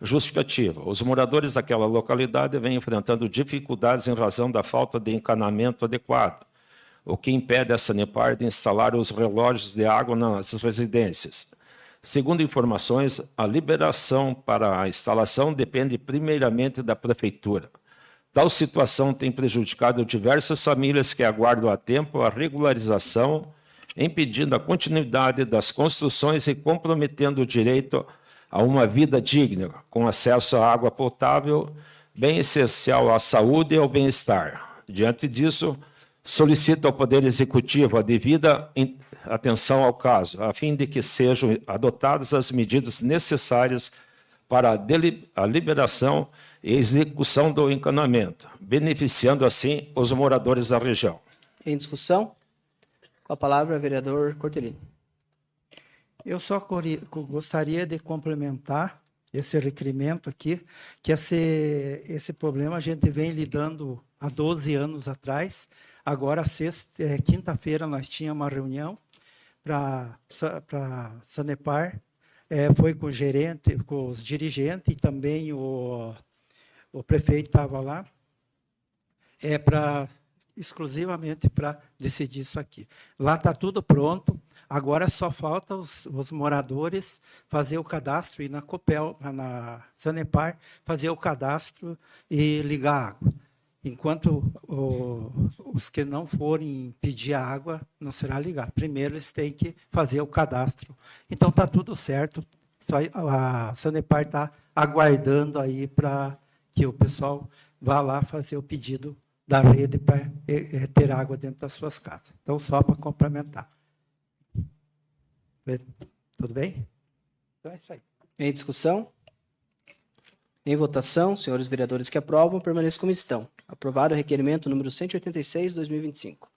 Justificativa. Os moradores daquela localidade vêm enfrentando dificuldades em razão da falta de encanamento adequado, o que impede a Sanepar de instalar os relógios de água nas residências. Segundo informações, a liberação para a instalação depende primeiramente da Prefeitura. Tal situação tem prejudicado diversas famílias que aguardam há tempo a regularização, impedindo a continuidade das construções e comprometendo o direito a uma vida digna, com acesso à água potável, bem essencial à saúde e ao bem-estar. Diante disso, solicito ao Poder Executivo a devida atenção ao caso, a fim de que sejam adotadas as medidas necessárias para a liberação e execução do encanamento, beneficiando assim os moradores da região. Em discussão? Com a palavra, o vereador Cortelini. Eu só gostaria de complementar esse requerimento aqui, que esse problema a gente vem lidando há 12 anos atrás. Agora, quinta-feira, nós tínhamos uma reunião para Sanepar, foi com o gerente, com os dirigentes, e também o prefeito estava lá, exclusivamente para decidir isso aqui. Lá está tudo pronto, agora só falta os moradores fazer o cadastro, ir na Copel, na Sanepar, fazer o cadastro e ligar a água. Enquanto os que não forem pedir a água, não será ligar. Primeiro, eles têm que fazer o cadastro. Então, está tudo certo. A Sanepar está aguardando aí para que o pessoal vá lá fazer o pedido da rede para ter água dentro das suas casas. Então, só para complementar. Tudo bem? Então, é isso aí. Em discussão? Em votação, senhores vereadores que aprovam, permaneçam como estão. Aprovado o requerimento número 186, 2025.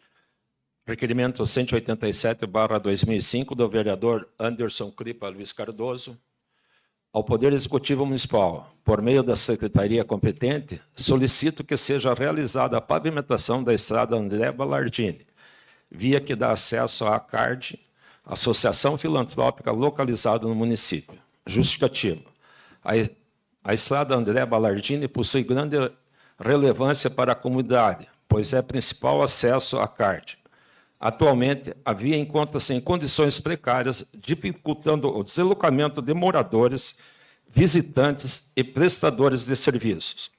Requerimento 187/2005 do vereador Anderson Cripa Luiz Cardoso. Ao Poder Executivo Municipal, por meio da Secretaria competente, solicito que seja realizada a pavimentação da estrada André Ballardini, via que dá acesso à ACARD, Associação Filantrópica localizada no município. Justificativa. A estrada André Ballardini possui grande relevância para a comunidade, pois é o principal acesso à CARD. Atualmente, a via encontra-se em condições precárias, dificultando o deslocamento de moradores, visitantes e prestadores de serviços.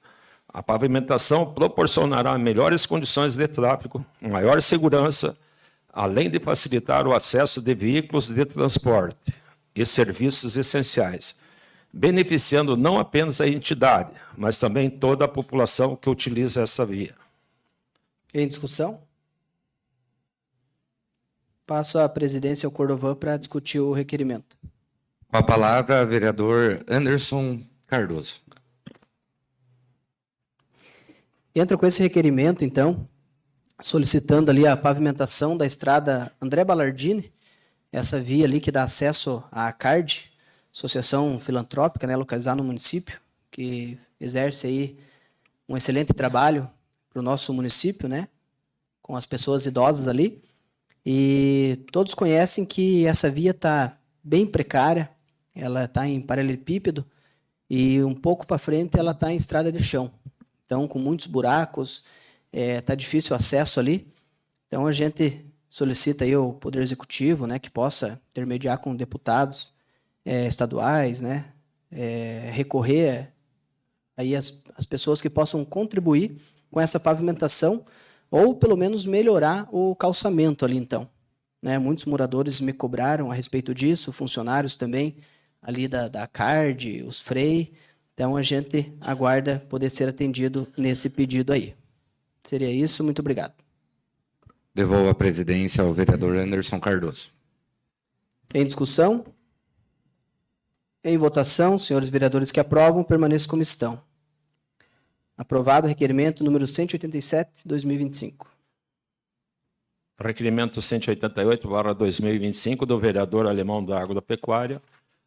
A pavimentação proporcionará melhores condições de tráfego, maior segurança, além de facilitar o acesso de veículos de transporte e serviços essenciais, beneficiando não apenas a entidade, mas também toda a população que utiliza essa via. Em discussão? Passo a presidência ao Cordovan para discutir o requerimento. Com a palavra, vereador Anderson Cardoso. Entra com esse requerimento, então, solicitando ali a pavimentação da estrada André Ballardini, essa via ali que dá acesso à CARD, Associação Filantrópica, né, localizada no município, que exerce aí um excelente trabalho para o nosso município, né, com as pessoas idosas ali. E todos conhecem que essa via está bem precária, ela está em paralelepípedo e um pouco para frente ela está em estrada de chão. Então, com muitos buracos, está difícil o acesso ali. Então, a gente solicita aí ao Poder Executivo, né, que possa intermediar com deputados estaduais, né, recorrer aí as pessoas que possam contribuir com essa pavimentação ou, pelo menos, melhorar o calçamento ali, então. Né, muitos moradores me cobraram a respeito disso, funcionários também ali da CARD, os FREI. Então, a gente aguarda poder ser atendido nesse pedido aí. Seria isso, muito obrigado. Devolvo a presidência ao vereador Anderson Cardoso. Em discussão? Em votação, senhores vereadores que aprovam, permaneçam como estão. Aprovado o requerimento número 187/2025. Requerimento 188/2025 do vereador Alemão da Agropecuária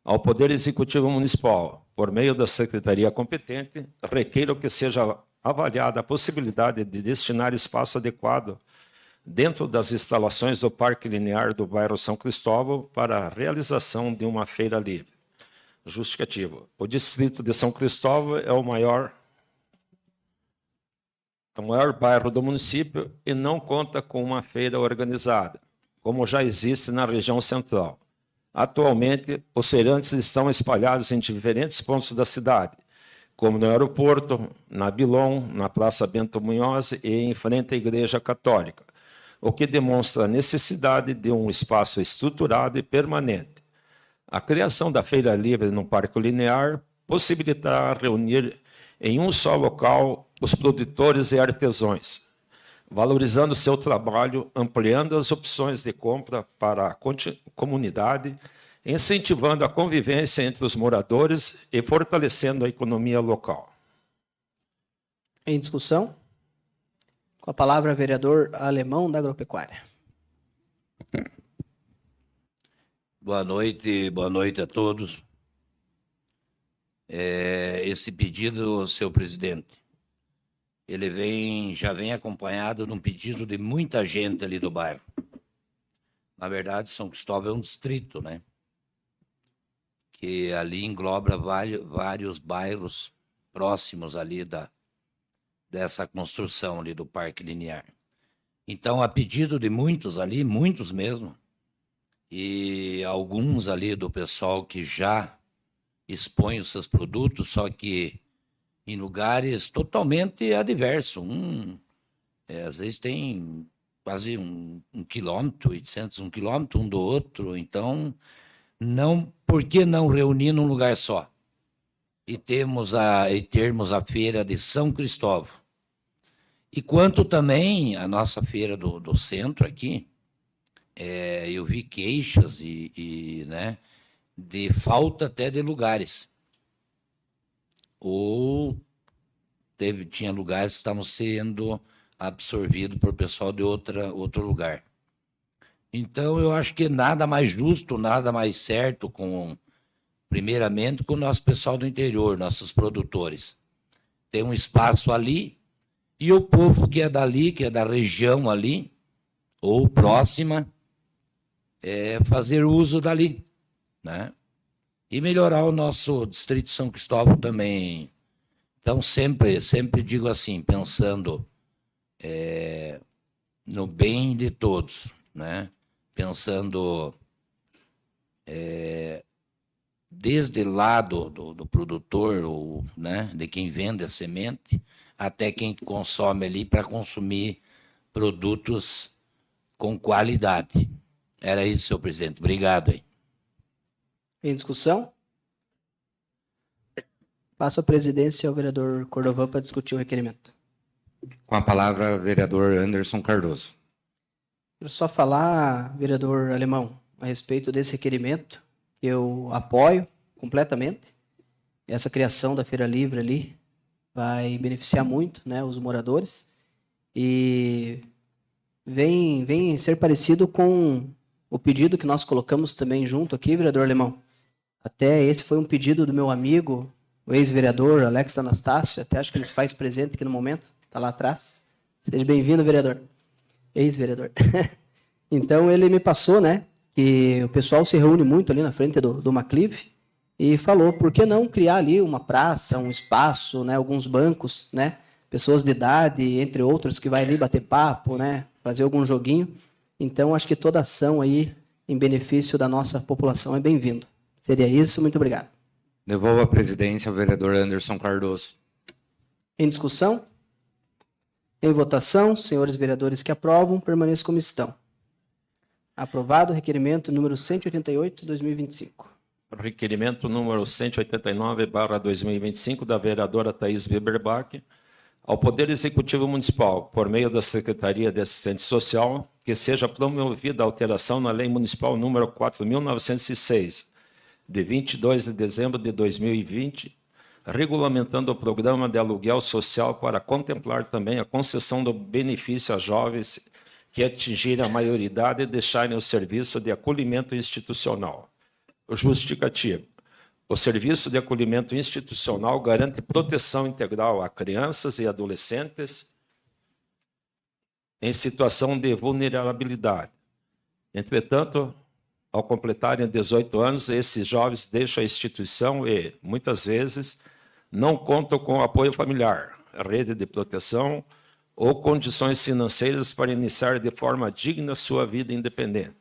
ao Poder Executivo Municipal, por meio da Secretaria competente, requeiro que seja avaliada a possibilidade de destinar espaço adequado dentro das instalações do Parque Linear do bairro São Cristóvão para a realização de uma feira livre. Justificativo. O distrito de São Cristóvão é o maior bairro do município e não conta com uma feira organizada, como já existe na região central. Atualmente, os feirantes estão espalhados em diferentes pontos da cidade, como no aeroporto, na Bilon, na Praça Bento Munhoz e em frente à Igreja Católica, o que demonstra a necessidade de um espaço estruturado e permanente. A criação da Feira Livre no Parque Linear possibilitará reunir em um só local os produtores e artesãos, valorizando seu trabalho, ampliando as opções de compra para a comunidade, incentivando a convivência entre os moradores e fortalecendo a economia local. Em discussão? Com a palavra, vereador Alemão da Agropecuária. Boa noite a todos. Esse pedido, senhor presidente, ele já vem acompanhado de um pedido de muita gente ali do bairro. Na verdade, São Cristóvão é um distrito, né? Que ali engloba vários bairros próximos ali dessa construção ali do Parque Linear. Então, a pedido de muitos ali, muitos mesmo, e alguns ali do pessoal que já expõe os seus produtos, só que em lugares totalmente adversos. Às vezes tem quase 1 quilômetro, 800, 1 quilômetro um do outro. Então, por que não reunir num lugar só? E termos a feira de São Cristóvão. E quanto também a nossa feira do centro aqui, eu vi queixas né, de falta até de lugares. Ou tinha lugares que estavam sendo absorvidos por pessoal de outro lugar. Então, eu acho que nada mais justo, nada mais certo, primeiramente, com o nosso pessoal do interior, nossos produtores. Tem um espaço ali, e o povo que é dali, que é da região ali, ou próxima, fazer uso dali, né? e melhorar o nosso Distrito de São Cristóvão também. Então, sempre digo assim, pensando no bem de todos, né? Pensando desde lá do produtor, ou, né, de quem vende a semente, até quem consome ali para consumir produtos com qualidade. Era isso, senhor presidente. Obrigado aí. Em discussão? Passo a presidência ao vereador Cordovan para discutir o requerimento. Com a palavra, vereador Anderson Cardoso. Quero só falar, vereador Alemão, a respeito desse requerimento, que eu apoio completamente. Essa criação da Feira Livre ali vai beneficiar muito, né, os moradores, e vem ser parecido com o pedido que nós colocamos também junto aqui, vereador Alemão. Até esse foi um pedido do meu amigo, o ex-vereador Alex Anastácio, até acho que ele se faz presente aqui no momento, está lá atrás. Seja bem-vindo, vereador. Ex-vereador. Então, ele me passou, né, que o pessoal se reúne muito ali na frente do Maclive e falou, por que não criar ali uma praça, um espaço, né, alguns bancos, né, pessoas de idade, entre outras, que vai ali bater papo, né, fazer algum joguinho. Então, acho que toda ação aí em benefício da nossa população é bem-vindo. Seria isso, muito obrigado. Devolvo a presidência ao vereador Anderson Cardoso. Em discussão? Em votação, senhores vereadores que aprovam, permaneçam como estão. Aprovado o requerimento número 188/2025. Requerimento número 189/2025 da vereadora Thaís Weberbach ao Poder Executivo Municipal, por meio da Secretaria de Assistência Social, que seja promovida a alteração na Lei Municipal número 4.906, de 22 de dezembro de 2020, regulamentando o programa de aluguel social para contemplar também a concessão do benefício a jovens que atingirem a maioridade e deixarem o serviço de acolhimento institucional. Justificativo. O serviço de acolhimento institucional garante proteção integral a crianças e adolescentes em situação de vulnerabilidade. Entretanto, ao completarem 18 anos, esses jovens deixam a instituição e, muitas vezes, não contam com apoio familiar, rede de proteção ou condições financeiras para iniciar de forma digna sua vida independente.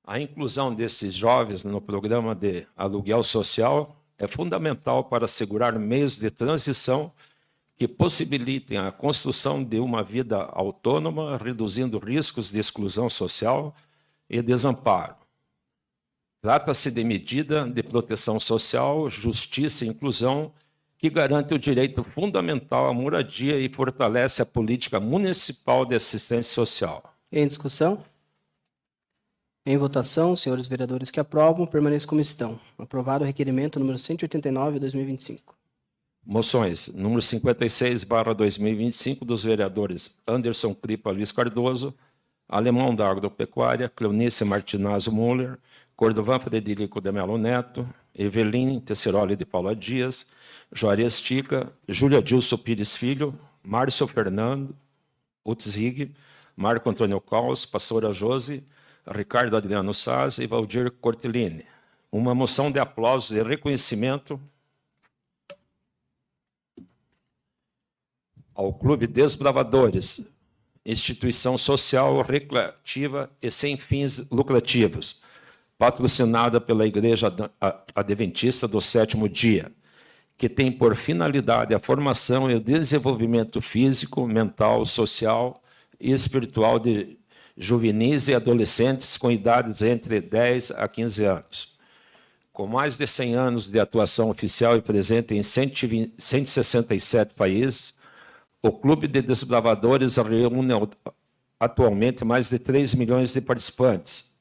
A inclusão desses jovens no programa de aluguel social é fundamental para assegurar meios de transição que possibilitem a construção de uma vida autônoma, reduzindo riscos de exclusão social e desamparo. Trata-se de medida de proteção social, justiça e inclusão que garante o direito fundamental à moradia e fortalece a política municipal de assistência social. Em discussão? Em votação, senhores vereadores que aprovam, permaneçam como estão. Aprovado o requerimento número 189/2025. Moções. Número 56/2025 dos vereadores Anderson Cripa Luiz Cardoso, Alemão da Agropecuária, Cleonice Martinazzo Muller, Cordovan Frederico de Melo Neto, Eveline Tesseroli de Paula Dias, Juarez Tica, Júlia Dilson Pires Filho, Márcio Fernando, Utzig, Marco Antônio Caos, Pastora Josi, Ricardo Adriano Saz e Valdir Cortellini. Uma moção de aplausos e reconhecimento ao Clube Desbravadores, instituição social recreativa e sem fins lucrativos, patrocinada pela Igreja Adventista do Sétimo Dia, que tem por finalidade a formação e o desenvolvimento físico, mental, social e espiritual de juvenis e adolescentes com idades entre 10 a 15 anos. Com mais de 100 anos de atuação oficial e presente em 167 países, o Clube de Desbravadores reúne atualmente mais de 3 milhões de participantes,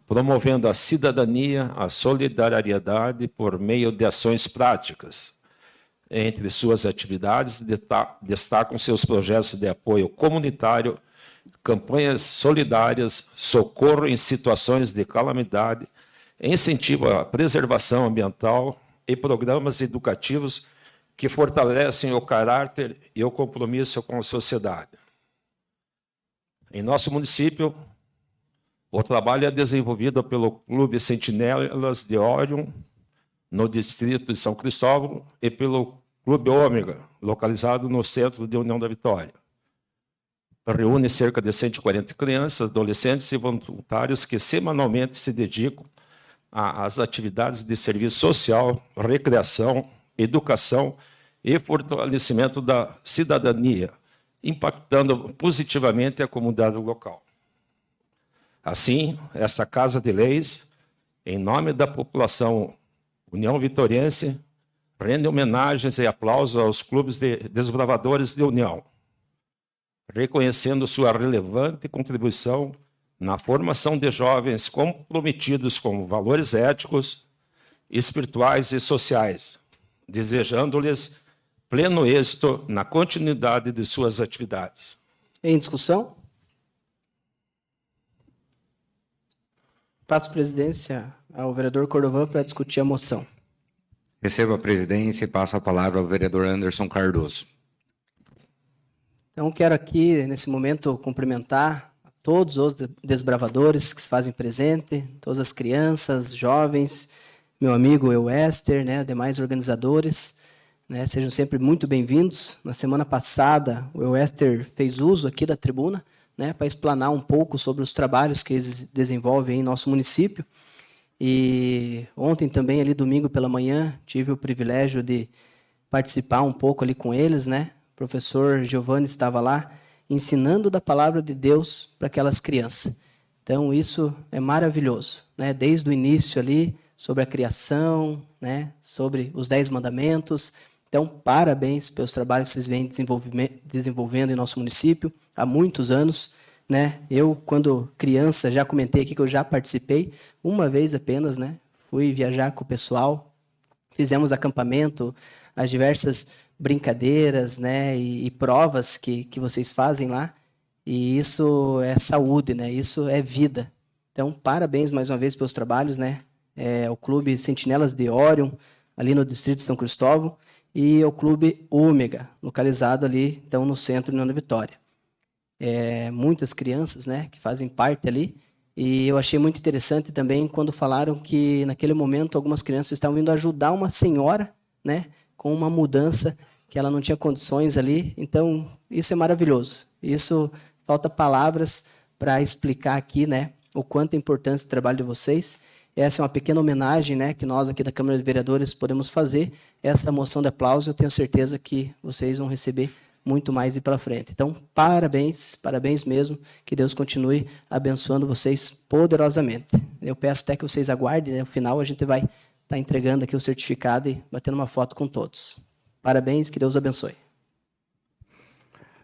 promovendo a cidadania, a solidariedade por meio de ações práticas. Entre suas atividades, destacam seus projetos de apoio comunitário, campanhas solidárias, socorro em situações de calamidade, incentivo à preservação ambiental e programas educativos que fortalecem o caráter e o compromisso com a sociedade. Em nosso município, o trabalho é desenvolvido pelo Clube Sentinelas de Orion, no distrito de São Cristóvão, e pelo Clube Ômega, localizado no centro de União da Vitória. Reúne cerca de 140 crianças, adolescentes e voluntários que semanalmente se dedicam às atividades de serviço social, recreação, educação e fortalecimento da cidadania, impactando positivamente a comunidade local. Assim, esta Casa de Leis, em nome da população União Vitoriense, rende homenagens e aplausos aos clubes de desbravadores de União, reconhecendo sua relevante contribuição na formação de jovens comprometidos com valores éticos, espirituais e sociais, desejando-lhes pleno êxito na continuidade de suas atividades. Em discussão? Passo a presidência ao vereador Cordovan para discutir a moção. Recebo a presidência e passo a palavra ao vereador Anderson Cardoso. Então, quero aqui, nesse momento, cumprimentar a todos os desbravadores que se fazem presente, todas as crianças, jovens, meu amigo Euester, né, demais organizadores, né, sejam sempre muito bem-vindos. Na semana passada, o Euester fez uso aqui da tribuna, né, para explanar um pouco sobre os trabalhos que eles desenvolvem em nosso município. E ontem também, ali domingo pela manhã, tive o privilégio de participar um pouco ali com eles, né? O professor Giovanni estava lá ensinando da palavra de Deus para aquelas crianças. Então, isso é maravilhoso, né? Desde o início ali, sobre a criação, né? Sobre os 10 mandamentos. Então, parabéns pelos trabalhos que vocês vêm desenvolvendo em nosso município há muitos anos, né? Eu, quando criança, já comentei aqui que eu já participei, uma vez apenas, né? Fui viajar com o pessoal, fizemos acampamento, as diversas brincadeiras, né? E provas que vocês fazem lá, e isso é saúde, né? Isso é vida. Então, parabéns mais uma vez pelos trabalhos, né? O Clube Sentinelas de Orion, ali no distrito de São Cristóvão, e o Clube Ômega, localizado ali, então, no centro de União da Vitória. Muitas crianças, né, que fazem parte ali, e eu achei muito interessante também quando falaram que naquele momento algumas crianças estavam indo ajudar uma senhora, né, com uma mudança que ela não tinha condições ali. Então isso é maravilhoso. Isso falta palavras para explicar aqui, né, o quanto é importante o trabalho de vocês. Essa é uma pequena homenagem, né, que nós aqui da Câmara de Vereadores podemos fazer. Essa moção de aplauso, eu tenho certeza que vocês vão receber muito mais ir pela frente. Então, parabéns, parabéns mesmo, que Deus continue abençoando vocês poderosamente. Eu peço até que vocês aguardem, né? No final a gente vai estar entregando aqui o certificado e batendo uma foto com todos. Parabéns, que Deus abençoe.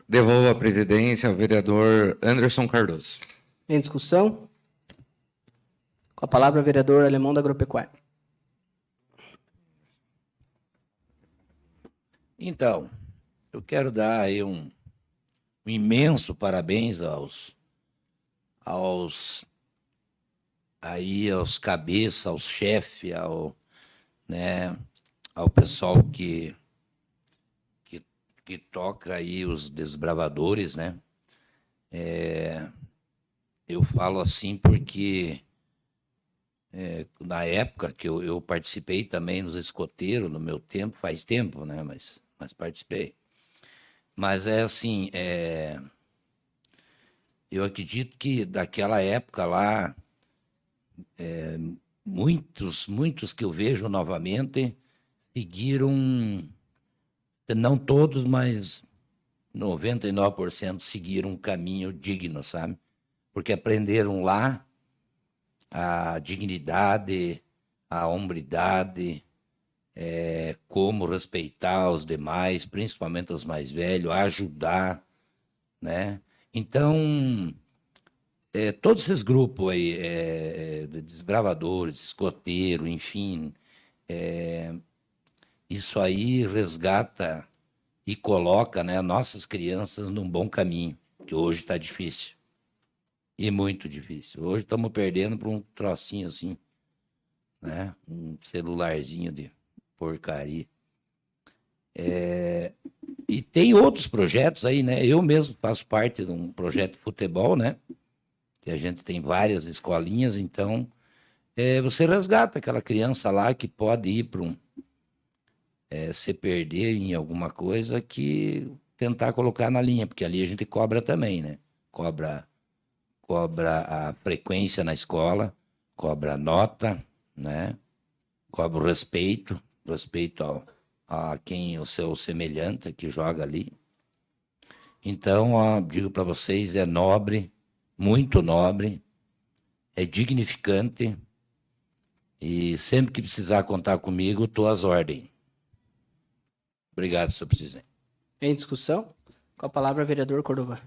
Devolvo a presidência ao vereador Anderson Cardoso. Em discussão? Com a palavra, o vereador Alemão da Agropecuária. Então, eu quero dar aí um imenso parabéns aos cabeças, aos chefes, ao pessoal que toca aí os desbravadores, né? Eu falo assim porque na época que eu participei também nos escoteiros, no meu tempo, faz tempo, né? Mas participei. Mas é assim, eu acredito que daquela época lá, muitos que eu vejo novamente seguiram, não todos, mas 99% seguiram um caminho digno, sabe? Porque aprenderam lá a dignidade, a hombridade, como respeitar os demais, principalmente os mais velhos, ajudar, né? Então, todos esses grupos aí, de desbravadores, escoteiros, enfim, isso aí resgata e coloca, né, nossas crianças num bom caminho, que hoje está difícil, e muito difícil. Hoje estamos perdendo por um trocinho assim, né? Um celularzinho de porcaria. E tem outros projetos aí, né? Eu mesmo faço parte de um projeto de futebol, né? Que a gente tem várias escolinhas, então você resgata aquela criança lá que pode ir para se perder em alguma coisa, que tentar colocar na linha, porque ali a gente cobra também, né? Cobra a frequência na escola, cobra a nota, né? Cobra o respeito a quem o seu semelhante que joga ali. Então, ó, digo para vocês, é nobre, muito nobre, é dignificante, e sempre que precisar contar comigo, estou às ordens. Obrigado, senhor presidente. Em discussão? Com a palavra, vereador Cordovã.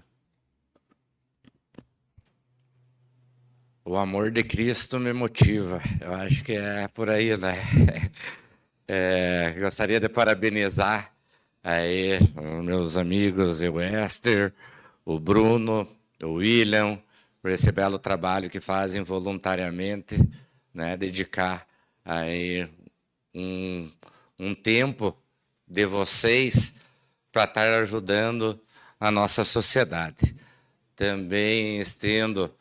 O amor de Cristo me motiva. Eu acho que é por aí, né? Gostaria de parabenizar aí os meus amigos, o Esther, o Bruno, o William, por esse belo trabalho que fazem voluntariamente, né? Dedicar aí um tempo de vocês para estar ajudando a nossa sociedade. Também estendo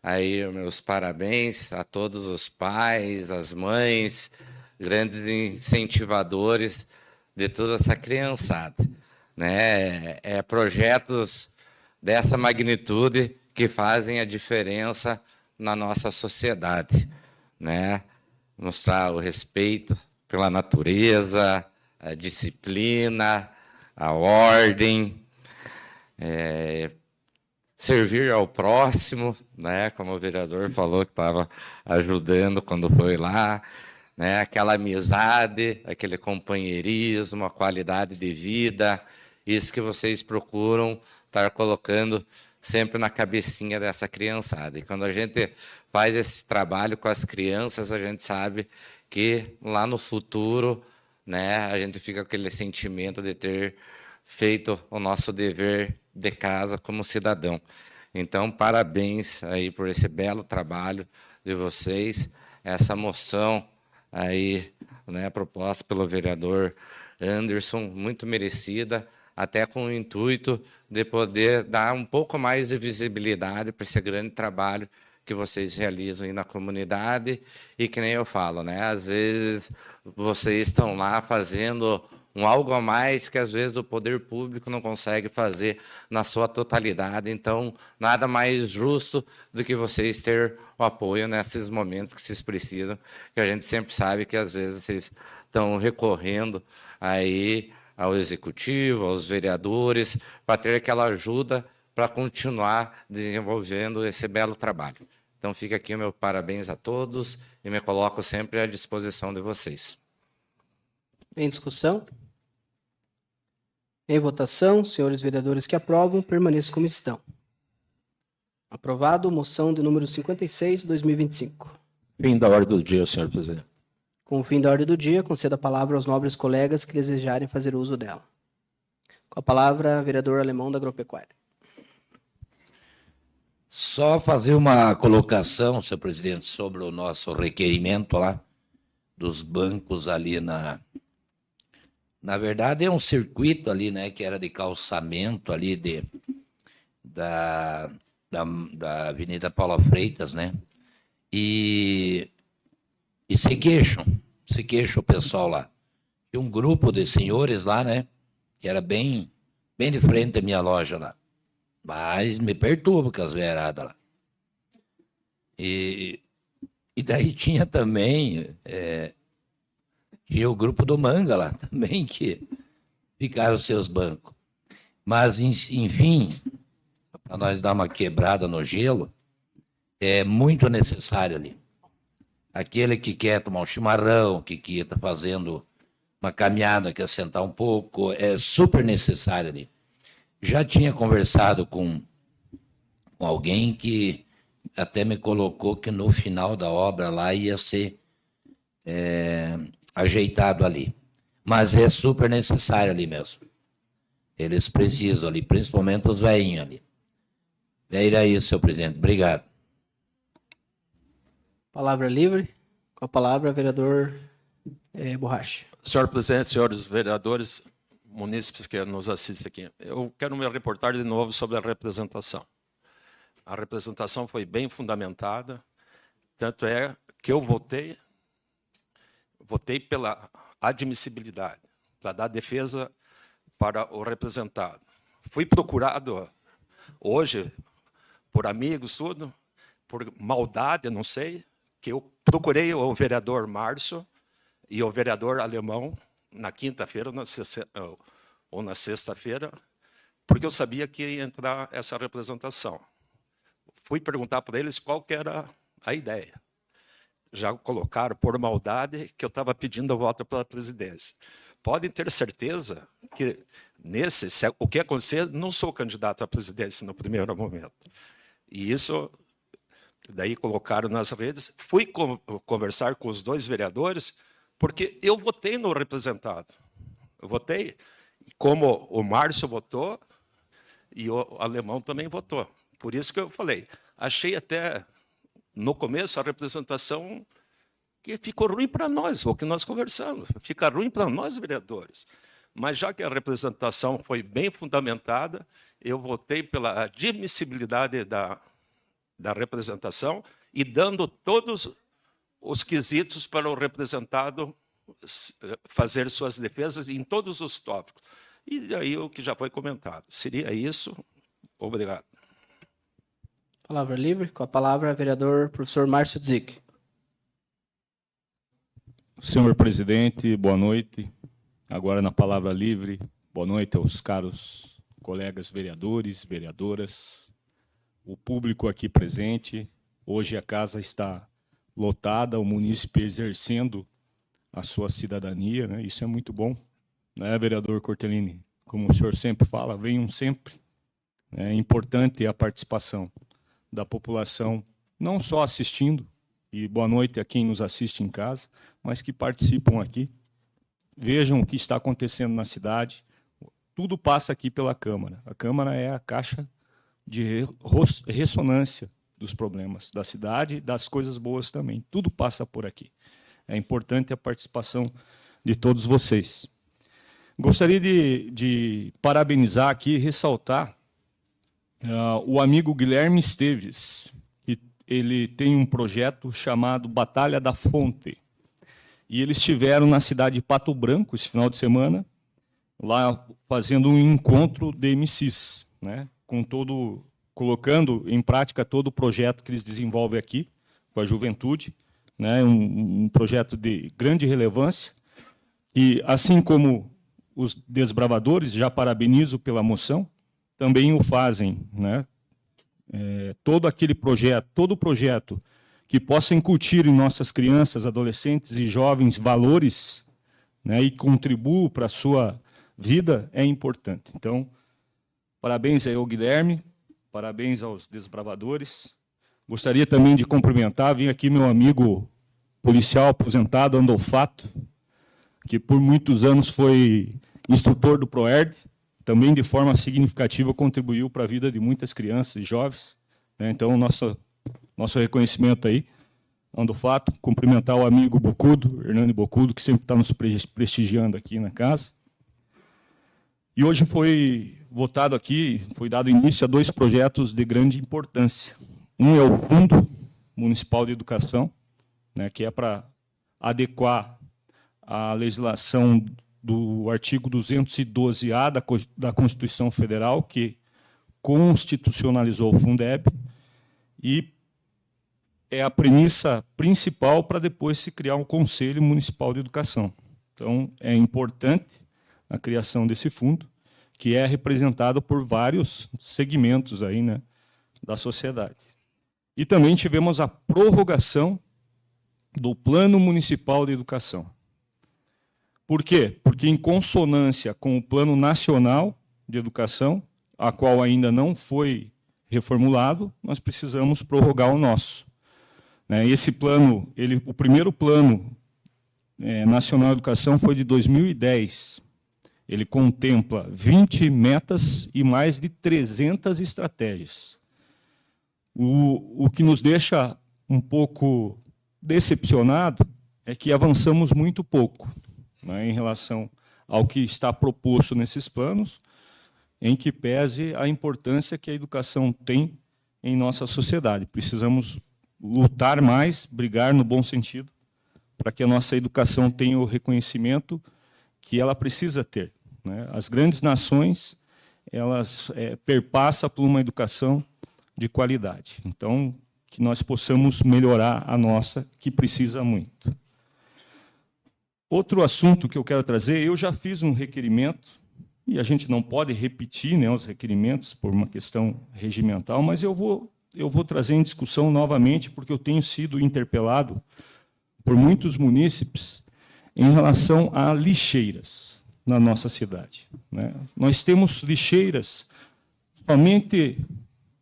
aí meus parabéns a todos os pais, as mães, grandes incentivadores de toda essa criançada, né? Projetos dessa magnitude que fazem a diferença na nossa sociedade, né? Mostrar o respeito pela natureza, a disciplina, a ordem, servir ao próximo, né? Como o vereador falou que estava ajudando quando foi lá, né? Aquela amizade, aquele companheirismo, a qualidade de vida, isso que vocês procuram estar colocando sempre na cabecinha dessa criançada. E quando a gente faz esse trabalho com as crianças, a gente sabe que lá no futuro, né, a gente fica com aquele sentimento de ter feito o nosso dever de casa como cidadão. Então, parabéns aí por esse belo trabalho de vocês, essa moção aí, né, proposta pelo vereador Anderson, muito merecida, até com o intuito de poder dar um pouco mais de visibilidade para esse grande trabalho que vocês realizam aí na comunidade. E que nem eu falo, né, às vezes vocês estão lá fazendo algo a mais que às vezes o poder público não consegue fazer na sua totalidade. Então, nada mais justo do que vocês ter o apoio nesses momentos que vocês precisam, que a gente sempre sabe que às vezes vocês estão recorrendo aí ao executivo, aos vereadores, para ter aquela ajuda para continuar desenvolvendo esse belo trabalho. Então, fica aqui o meu parabéns a todos e me coloco sempre à disposição de vocês. Em discussão? Em votação, senhores vereadores que aprovam, permaneçam como estão. Aprovado, moção de número 56, 2025. Fim da ordem do dia, senhor presidente. Com o fim da ordem do dia, concedo a palavra aos nobres colegas que desejarem fazer uso dela. Com a palavra, vereador Alemão da Agropecuária. Só fazer uma colocação, senhor presidente, sobre o nosso requerimento lá dos bancos ali na verdade é um circuito ali, né, que era de calçamento ali da Avenida Paula Freitas, né? E se queixam o pessoal lá. Tinha um grupo de senhores lá, né, que era bem de frente à minha loja lá. Mas me perturba com as veradas lá. E daí tinha também tinha o grupo do Manga lá também, que ficaram seus bancos. Mas, enfim, para nós dar uma quebrada no gelo, é muito necessário ali. Aquele que quer tomar um chimarrão, que está fazendo uma caminhada, quer sentar um pouco, é super necessário ali. Já tinha conversado com alguém que até me colocou que no final da obra lá ia ser ajeitado ali. Mas é super necessário ali mesmo. Eles precisam ali, principalmente os velhinhos ali. É isso, senhor presidente. Obrigado. Palavra livre. Com a palavra, vereador Borracha. Senhor presidente, senhores vereadores, munícipes que nos assistem aqui, eu quero me reportar de novo sobre a representação. A representação foi bem fundamentada, tanto é que eu votei pela admissibilidade, para dar defesa para o representado. Fui procurado hoje por amigos, tudo, por maldade, não sei, que eu procurei o vereador Márcio e o vereador Alemão na quinta-feira ou na sexta-feira, porque eu sabia que ia entrar essa representação. Fui perguntar para eles qual que era a ideia. Já colocaram por maldade que eu estava pedindo a voto pela presidência. Podem ter certeza que, o que acontecer, não sou candidato à presidência no primeiro momento. E isso, daí colocaram nas redes. Fui conversar com os 2 vereadores, porque eu votei no representado. Eu votei, como o Márcio votou, e o Alemão também votou. Por isso que eu falei, achei até, no começo, a representação que ficou ruim para nós, o que nós conversamos, fica ruim para nós, vereadores. Mas já que a representação foi bem fundamentada, eu votei pela admissibilidade da representação e dando todos os quesitos para o representado fazer suas defesas em todos os tópicos. E aí o que já foi comentado. Seria isso. Obrigado. Palavra livre. Com a palavra, vereador professor Márcio Dzic. Senhor presidente, boa noite. Agora na palavra livre, boa noite aos caros colegas vereadores, vereadoras, o público aqui presente. Hoje a casa está lotada, o munícipe exercendo a sua cidadania, né? Isso é muito bom, né, vereador Cortellini? Como o senhor sempre fala, venham sempre. É importante a participação da população, não só assistindo, e boa noite a quem nos assiste em casa, mas que participam aqui, vejam o que está acontecendo na cidade. Tudo passa aqui pela Câmara. A Câmara é a caixa de ressonância dos problemas da cidade, das coisas boas também. Tudo passa por aqui. É importante a participação de todos vocês. Gostaria de parabenizar aqui e ressaltar o amigo Guilherme Esteves, que ele tem um projeto chamado Batalha da Fonte. E eles estiveram na cidade de Pato Branco esse final de semana, lá fazendo um encontro de MCs, né, colocando em prática todo o projeto que eles desenvolvem aqui com a juventude, né, um projeto de grande relevância. E assim como os desbravadores, já parabenizo pela moção, também o fazem, né, todo o projeto que possa incutir em nossas crianças, adolescentes e jovens valores, né, e contribua para a sua vida, é importante. Então, parabéns aí ao Guilherme, parabéns aos desbravadores. Gostaria também de cumprimentar, vem aqui meu amigo policial aposentado, Andolfato, que por muitos anos foi instrutor do PROERD, também de forma significativa contribuiu para a vida de muitas crianças e jovens, né? Então, nosso reconhecimento aí, Andolfato, cumprimentar o amigo Bocudo, Hernani Bocudo, que sempre está nos prestigiando aqui na casa. E hoje foi votado aqui, foi dado início a 2 projetos de grande importância. Um é o Fundo Municipal de Educação, né, que é para adequar a legislação do artigo 212-A da Constituição Federal, que constitucionalizou o Fundeb, e é a premissa principal para depois se criar um Conselho Municipal de Educação. Então, é importante a criação desse fundo, que é representado por vários segmentos aí, né, da sociedade. E também tivemos a prorrogação do Plano Municipal de Educação. Por quê? Porque, em consonância com o Plano Nacional de Educação, a qual ainda não foi reformulado, nós precisamos prorrogar o nosso. Esse plano, o primeiro Plano Nacional de Educação foi de 2010. Ele contempla 20 metas e mais de 300 estratégias. O que nos deixa um pouco decepcionado é que avançamos muito pouco, né, em relação ao que está proposto nesses planos, em que pese a importância que a educação tem em nossa sociedade. Precisamos lutar mais, brigar no bom sentido, para que a nossa educação tenha o reconhecimento que ela precisa ter, né? As grandes nações, elas perpassam por uma educação de qualidade. Então, que nós possamos melhorar a nossa, que precisa muito. Outro assunto que eu quero trazer, eu já fiz um requerimento, e a gente não pode repetir, né, os requerimentos por uma questão regimental, mas eu vou trazer em discussão novamente, porque eu tenho sido interpelado por muitos munícipes em relação a lixeiras na nossa cidade, né? Nós temos lixeiras somente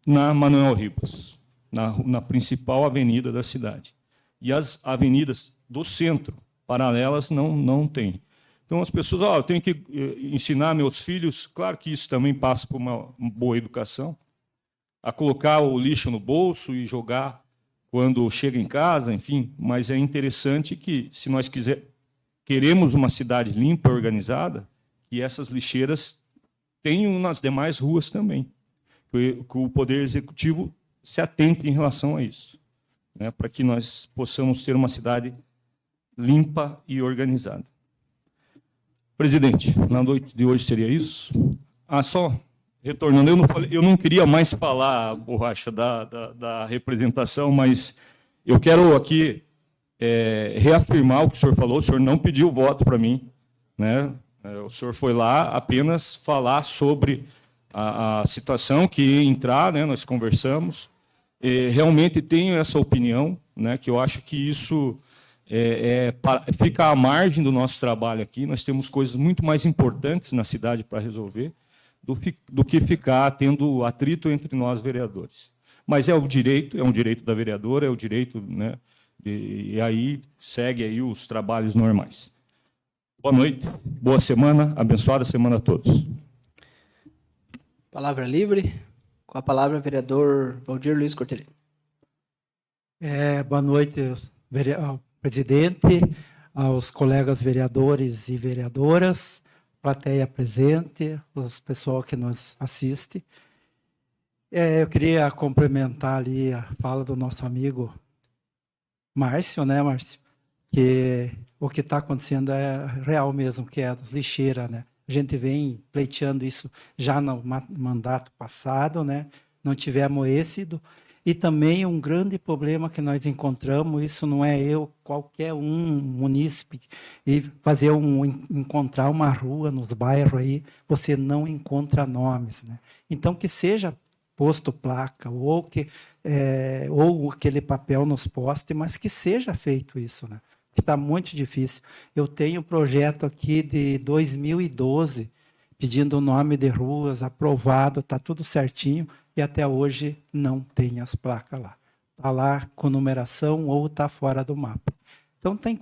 na Manuel Ribas, na principal avenida da cidade. E as avenidas do centro, paralelas, não tem. Então, as pessoas, eu tenho que ensinar meus filhos, claro que isso também passa por uma boa educação, a colocar o lixo no bolso e jogar quando chega em casa, enfim, mas é interessante que, se nós queremos uma cidade limpa e organizada, que essas lixeiras tenham nas demais ruas também, que o Poder Executivo se atente em relação a isso, né, para que nós possamos ter uma cidade limpa e organizada. Presidente, na noite de hoje seria isso? Só retornando, eu não queria mais falar, Borracha, da representação, mas eu quero aqui reafirmar o que o senhor falou. O senhor não pediu voto para mim, né? O senhor foi lá apenas falar sobre a situação que ia entrar, né? Nós conversamos. Realmente tenho essa opinião, né? Que eu acho que isso fica à margem do nosso trabalho aqui. Nós temos coisas muito mais importantes na cidade para resolver do que ficar tendo atrito entre nós vereadores. Mas é um direito da vereadora, é o direito, né? E aí segue aí os trabalhos normais. Boa noite, boa semana, abençoada semana a todos. Palavra livre. Com a palavra, vereador Valdir Luiz Cortelino. Boa noite, ao presidente, aos colegas vereadores e vereadoras, plateia presente, os pessoal que nos assiste. Eu queria complementar ali a fala do nosso amigo Márcio, né, Márcio? Que o que está acontecendo é real mesmo, que é das lixeiras, né? A gente vem pleiteando isso já no mandato passado, né? Não tivemos êxito. E também um grande problema que nós encontramos, isso não é qualquer um munícipe, e encontrar uma rua nos bairros aí, você não encontra nomes, né? Então, que seja posto placa, ou aquele papel nos postes, mas que seja feito isso, né? Que está muito difícil. Eu tenho um projeto aqui de 2012, pedindo o nome de ruas, aprovado, está tudo certinho, e até hoje não tem as placas lá. Está lá com numeração ou está fora do mapa. Então, tem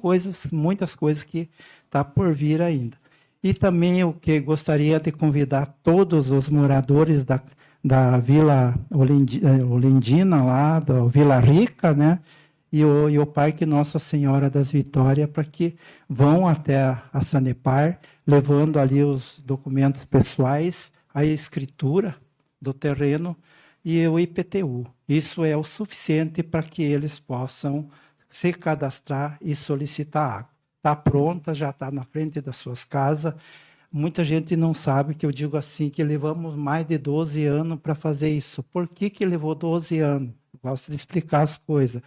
muitas coisas que está por vir ainda. E também o que gostaria de convidar todos os moradores da Vila Olindina, lá da Vila Rica, né? E o Parque Nossa Senhora das Vitórias, para que vão até a Sanepar, levando ali os documentos pessoais, a escritura do terreno e o IPTU. Isso é o suficiente para que eles possam se cadastrar e solicitar água. Está pronta, já está na frente das suas casas. Muita gente não sabe que eu digo assim, que levamos mais de 12 anos para fazer isso. Por que levou 12 anos? Gosto de explicar as coisas.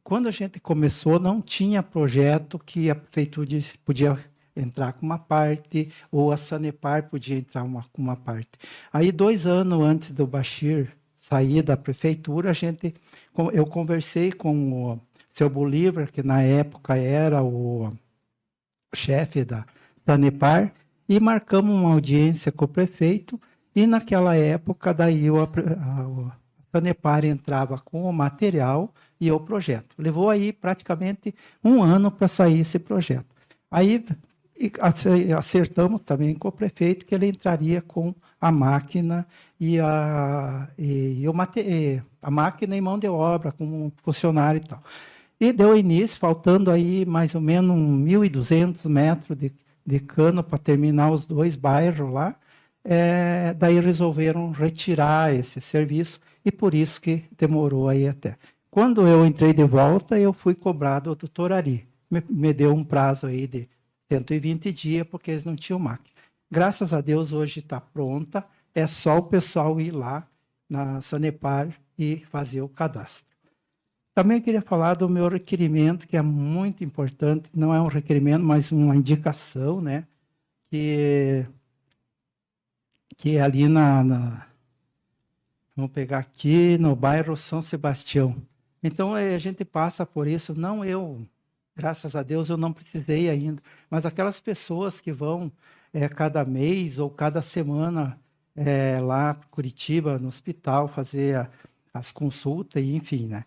Quando a gente começou, não tinha projeto que a prefeitura podia entrar com uma parte, ou a Sanepar podia entrar com uma parte. Aí, 2 anos antes do Bashir sair da prefeitura, eu conversei com o seu Bolívar, que na época era o chefe da Sanepar, e marcamos uma audiência com o prefeito, e naquela época, daí a Sanepar entrava com o material e o projeto. Levou aí praticamente 1 ano para sair esse projeto. Aí acertamos também com o prefeito que ele entraria com a máquina a máquina e mão de obra, com um funcionário e tal. E deu início, faltando aí mais ou menos 1.200 metros de cano para terminar os 2 bairros lá. Daí resolveram retirar esse serviço, e por isso que demorou aí até. Quando eu entrei de volta, eu fui cobrado do doutor Ari. Me deu um prazo aí de 120 dias, porque eles não tinham máquina. Graças a Deus, hoje está pronta. É só o pessoal ir lá na Sanepar e fazer o cadastro. Também queria falar do meu requerimento, que é muito importante. Não é um requerimento, mas uma indicação, né? Que é ali vamos pegar aqui, no bairro São Sebastião. Então, a gente passa por isso, não eu, graças a Deus, eu não precisei ainda, mas aquelas pessoas que vão cada mês ou cada semana lá para Curitiba, no hospital, fazer as consultas, e enfim, né?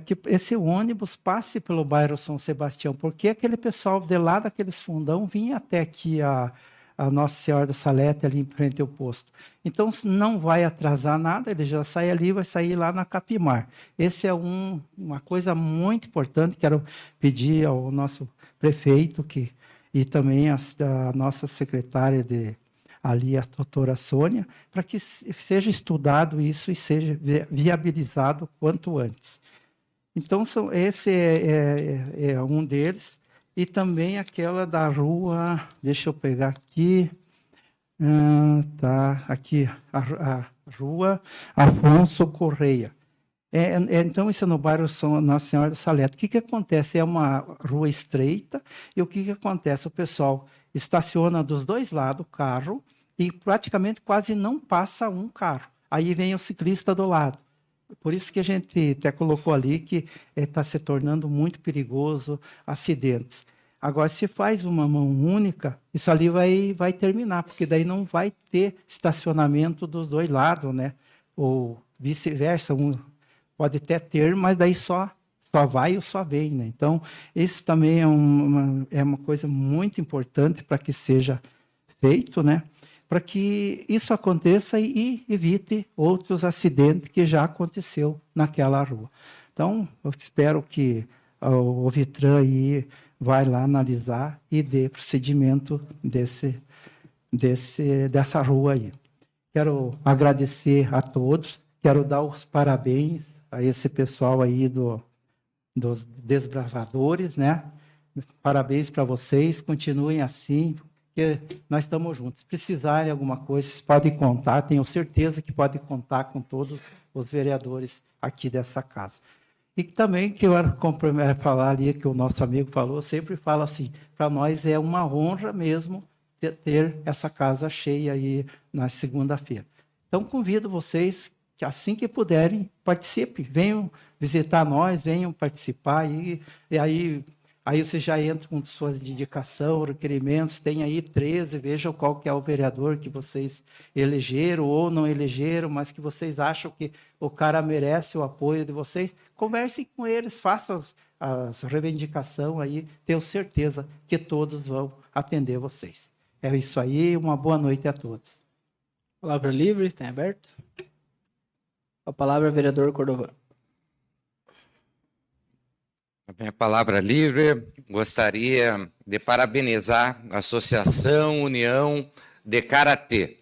Que esse ônibus passe pelo bairro São Sebastião, porque aquele pessoal de lá daqueles fundão vinha até aqui a Nossa Senhora da Salete, ali em frente ao posto. Então, não vai atrasar nada, ele já sai ali, vai sair lá na Capimar. Esse é uma coisa muito importante, quero pedir ao nosso prefeito e também a nossa secretária ali, a doutora Sônia, para que seja estudado isso e seja viabilizado quanto antes. Então, esse é um deles. E também aquela da rua, deixa eu pegar aqui, aqui, a rua Afonso Correia. Então, isso é no bairro Nossa Senhora da Salete. O que acontece? É uma rua estreita, e o que acontece? O pessoal estaciona dos dois lados o carro, e praticamente quase não passa um carro. Aí vem o ciclista do lado. Por isso que a gente até colocou ali que está se tornando muito perigoso acidentes. Agora, se faz uma mão única, isso ali vai terminar, porque daí não vai ter estacionamento dos dois lados, né? Ou vice-versa, pode até ter, mas daí só vai ou só vem, né? Então, isso também é uma coisa muito importante para que seja feito, né? Para que isso aconteça e evite outros acidentes que já aconteceu naquela rua. Então, eu espero que o Vitran aí vai lá analisar e dê procedimento dessa rua aí. Quero agradecer a todos, quero dar os parabéns a esse pessoal aí dos desbravadores, né? Parabéns para vocês, continuem assim, porque nós estamos juntos. Se precisarem de alguma coisa, vocês podem contar, tenho certeza que podem contar com todos os vereadores aqui dessa casa. E também que eu quero falar ali, que o nosso amigo falou, sempre fala assim, para nós é uma honra mesmo ter essa casa cheia aí na segunda-feira. Então, convido vocês que assim que puderem, participem, venham visitar nós, venham participar, e aí você já entra com suas indicações, requerimentos, tem aí 13, vejam qual que é o vereador que vocês elegeram ou não elegeram, mas que vocês acham que o cara merece o apoio de vocês. Conversem com eles, façam as reivindicações aí, tenho certeza que todos vão atender vocês. É isso aí, uma boa noite a todos. Palavra livre, tem aberto. A palavra, vereador Cordovão. A minha palavra livre, gostaria de parabenizar a Associação União de Karatê.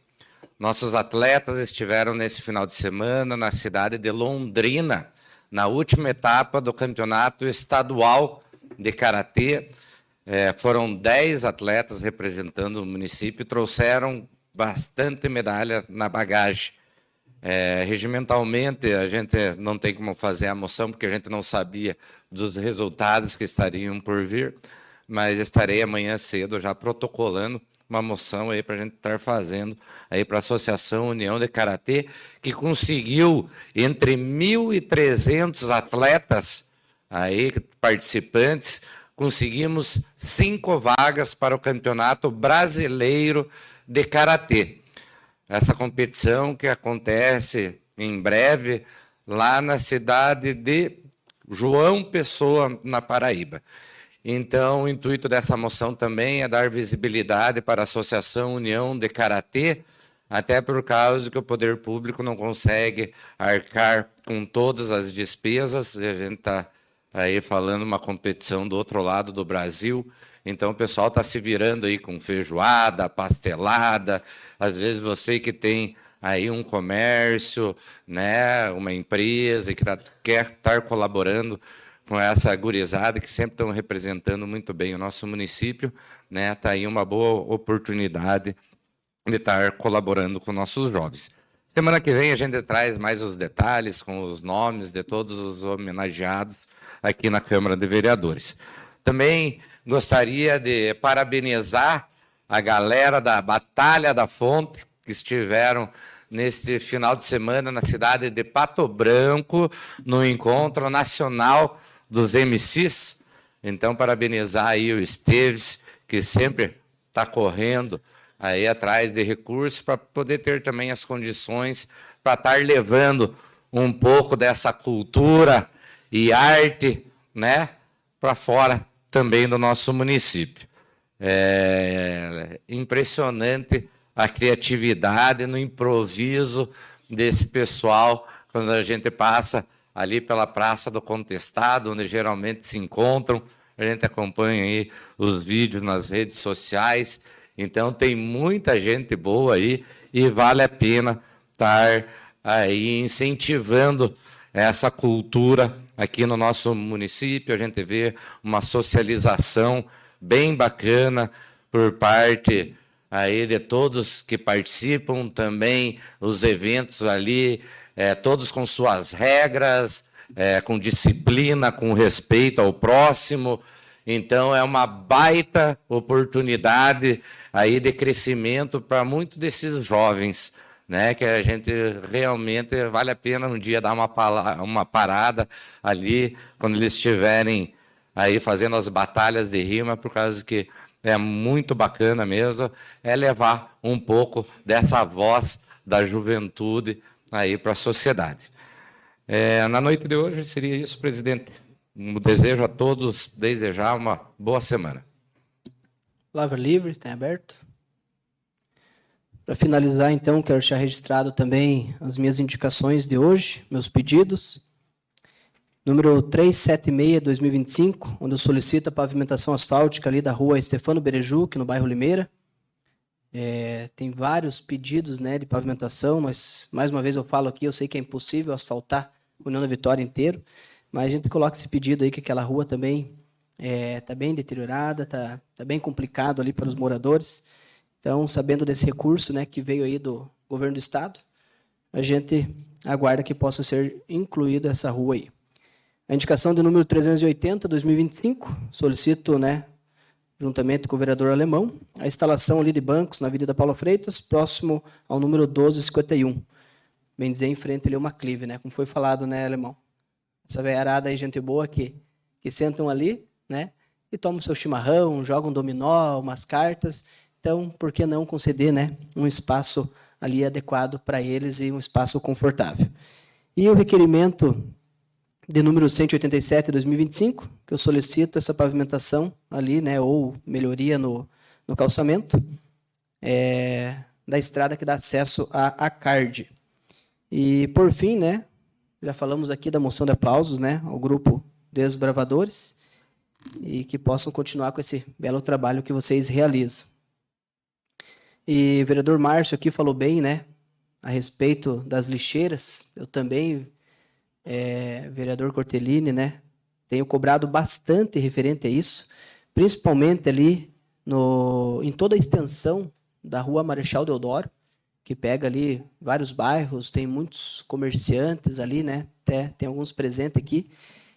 Nossos atletas estiveram nesse final de semana na cidade de Londrina, na última etapa do campeonato estadual de Karatê. Foram 10 atletas representando o município e trouxeram bastante medalha na bagagem. Regimentalmente, a gente não tem como fazer a moção, porque a gente não sabia dos resultados que estariam por vir, mas estarei amanhã cedo já protocolando uma moção aí para a gente estar fazendo aí para a Associação União de Karatê, que conseguiu, entre 1.300 atletas aí, participantes, conseguimos 5 vagas para o Campeonato Brasileiro de Karatê. Essa competição que acontece em breve lá na cidade de João Pessoa, na Paraíba. Então, o intuito dessa moção também é dar visibilidade para a Associação União de Karatê, até por causa que o poder público não consegue arcar com todas as despesas, e a gente está aí falando uma competição do outro lado do Brasil. Então, o pessoal está se virando aí com feijoada, pastelada. Às vezes, você que tem aí um comércio, né, uma empresa que quer estar colaborando com essa gurizada que sempre estão representando muito bem o nosso município, né, tá aí uma boa oportunidade de estar colaborando com nossos jovens. Semana que vem a gente traz mais os detalhes com os nomes de todos os homenageados aqui na Câmara de Vereadores. Também gostaria de parabenizar a galera da Batalha da Fonte, que estiveram neste final de semana na cidade de Pato Branco, no Encontro Nacional dos MCs. Então, parabenizar aí o Esteves, que sempre está correndo aí atrás de recursos para poder ter também as condições para estar levando um pouco dessa cultura e arte, né, para fora também do nosso município. É impressionante a criatividade no improviso desse pessoal quando a gente passa ali pela Praça do Contestado, onde geralmente se encontram. A gente acompanha aí os vídeos nas redes sociais. Então, tem muita gente boa aí e vale a pena estar aí incentivando essa cultura aqui no nosso município. A gente vê uma socialização bem bacana por parte aí de todos que participam, também os eventos ali, todos com suas regras, com disciplina, com respeito ao próximo. Então, é uma baita oportunidade aí de crescimento para muitos desses jovens, né, que a gente realmente vale a pena um dia dar uma parada ali, quando eles estiverem aí fazendo as batalhas de rima, por causa que é muito bacana mesmo, é levar um pouco dessa voz da juventude aí para a sociedade. Na noite de hoje seria isso, presidente. Desejo a todos, desejar uma boa semana. Palavra livre, está aberto. Para finalizar, então, quero deixar registrado também as minhas indicações de hoje, meus pedidos. Número 376/2025, onde eu solicito a pavimentação asfáltica ali da rua Estefano Berejuc, no bairro Limeira. Tem vários pedidos, né, de pavimentação, mas, mais uma vez eu falo aqui, eu sei que é impossível asfaltar o União da Vitória inteiro, mas a gente coloca esse pedido aí, que aquela rua também está bem deteriorada, está bem complicado ali para os moradores. Então, sabendo desse recurso, né, que veio aí do governo do estado, a gente aguarda que possa ser incluída essa rua aí. A indicação do número 380/2025, solicito, né, juntamente com o vereador Alemão, a instalação ali de bancos na Avenida Paulo Freitas, próximo ao número 1251. Bem dizer, em frente ali uma clive, né, como foi falado, né, Alemão? Essa veiarada aí, gente boa, que sentam ali, né, e tomam seu chimarrão, jogam dominó, umas cartas. Então, por que não conceder, né, um espaço ali adequado para eles e um espaço confortável? E o requerimento de número 187/2025, que eu solicito essa pavimentação ali, né, ou melhoria no calçamento da estrada que dá acesso à CARD. E, por fim, né, já falamos aqui da moção de aplausos, né, ao grupo Desbravadores, e que possam continuar com esse belo trabalho que vocês realizam. E o vereador Márcio aqui falou bem, né, a respeito das lixeiras. Eu também, vereador Cortellini, né, tenho cobrado bastante referente a isso, principalmente ali em toda a extensão da rua Marechal Deodoro, que pega ali vários bairros, tem muitos comerciantes ali, né, até tem alguns presentes aqui.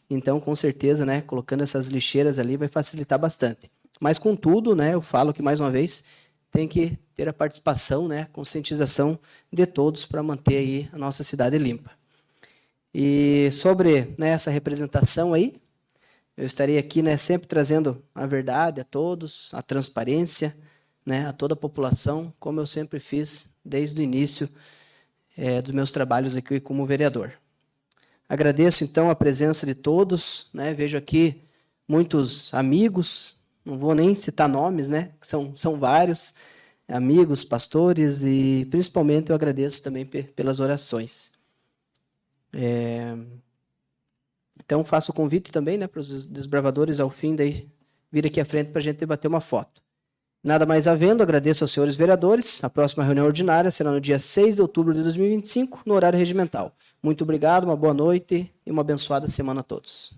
Então, com certeza, né, colocando essas lixeiras ali vai facilitar bastante. Mas, contudo, né, eu falo que, mais uma vez, tem que ter a participação, né, conscientização de todos para manter aí a nossa cidade limpa. E sobre, né, essa representação aí, eu estarei aqui, né, sempre trazendo a verdade a todos, a transparência, né, a toda a população, como eu sempre fiz desde o início dos meus trabalhos aqui como vereador. Agradeço, então, a presença de todos, né, vejo aqui muitos amigos, não vou nem citar nomes, né, que são vários, amigos, pastores, e principalmente eu agradeço também pelas orações. Então, faço o convite também, né, para os desbravadores, ao fim, daí vir aqui à frente para a gente bater uma foto. Nada mais havendo, agradeço aos senhores vereadores. A próxima reunião ordinária será no dia 6 de outubro de 2025, no horário regimental. Muito obrigado, uma boa noite e uma abençoada semana a todos.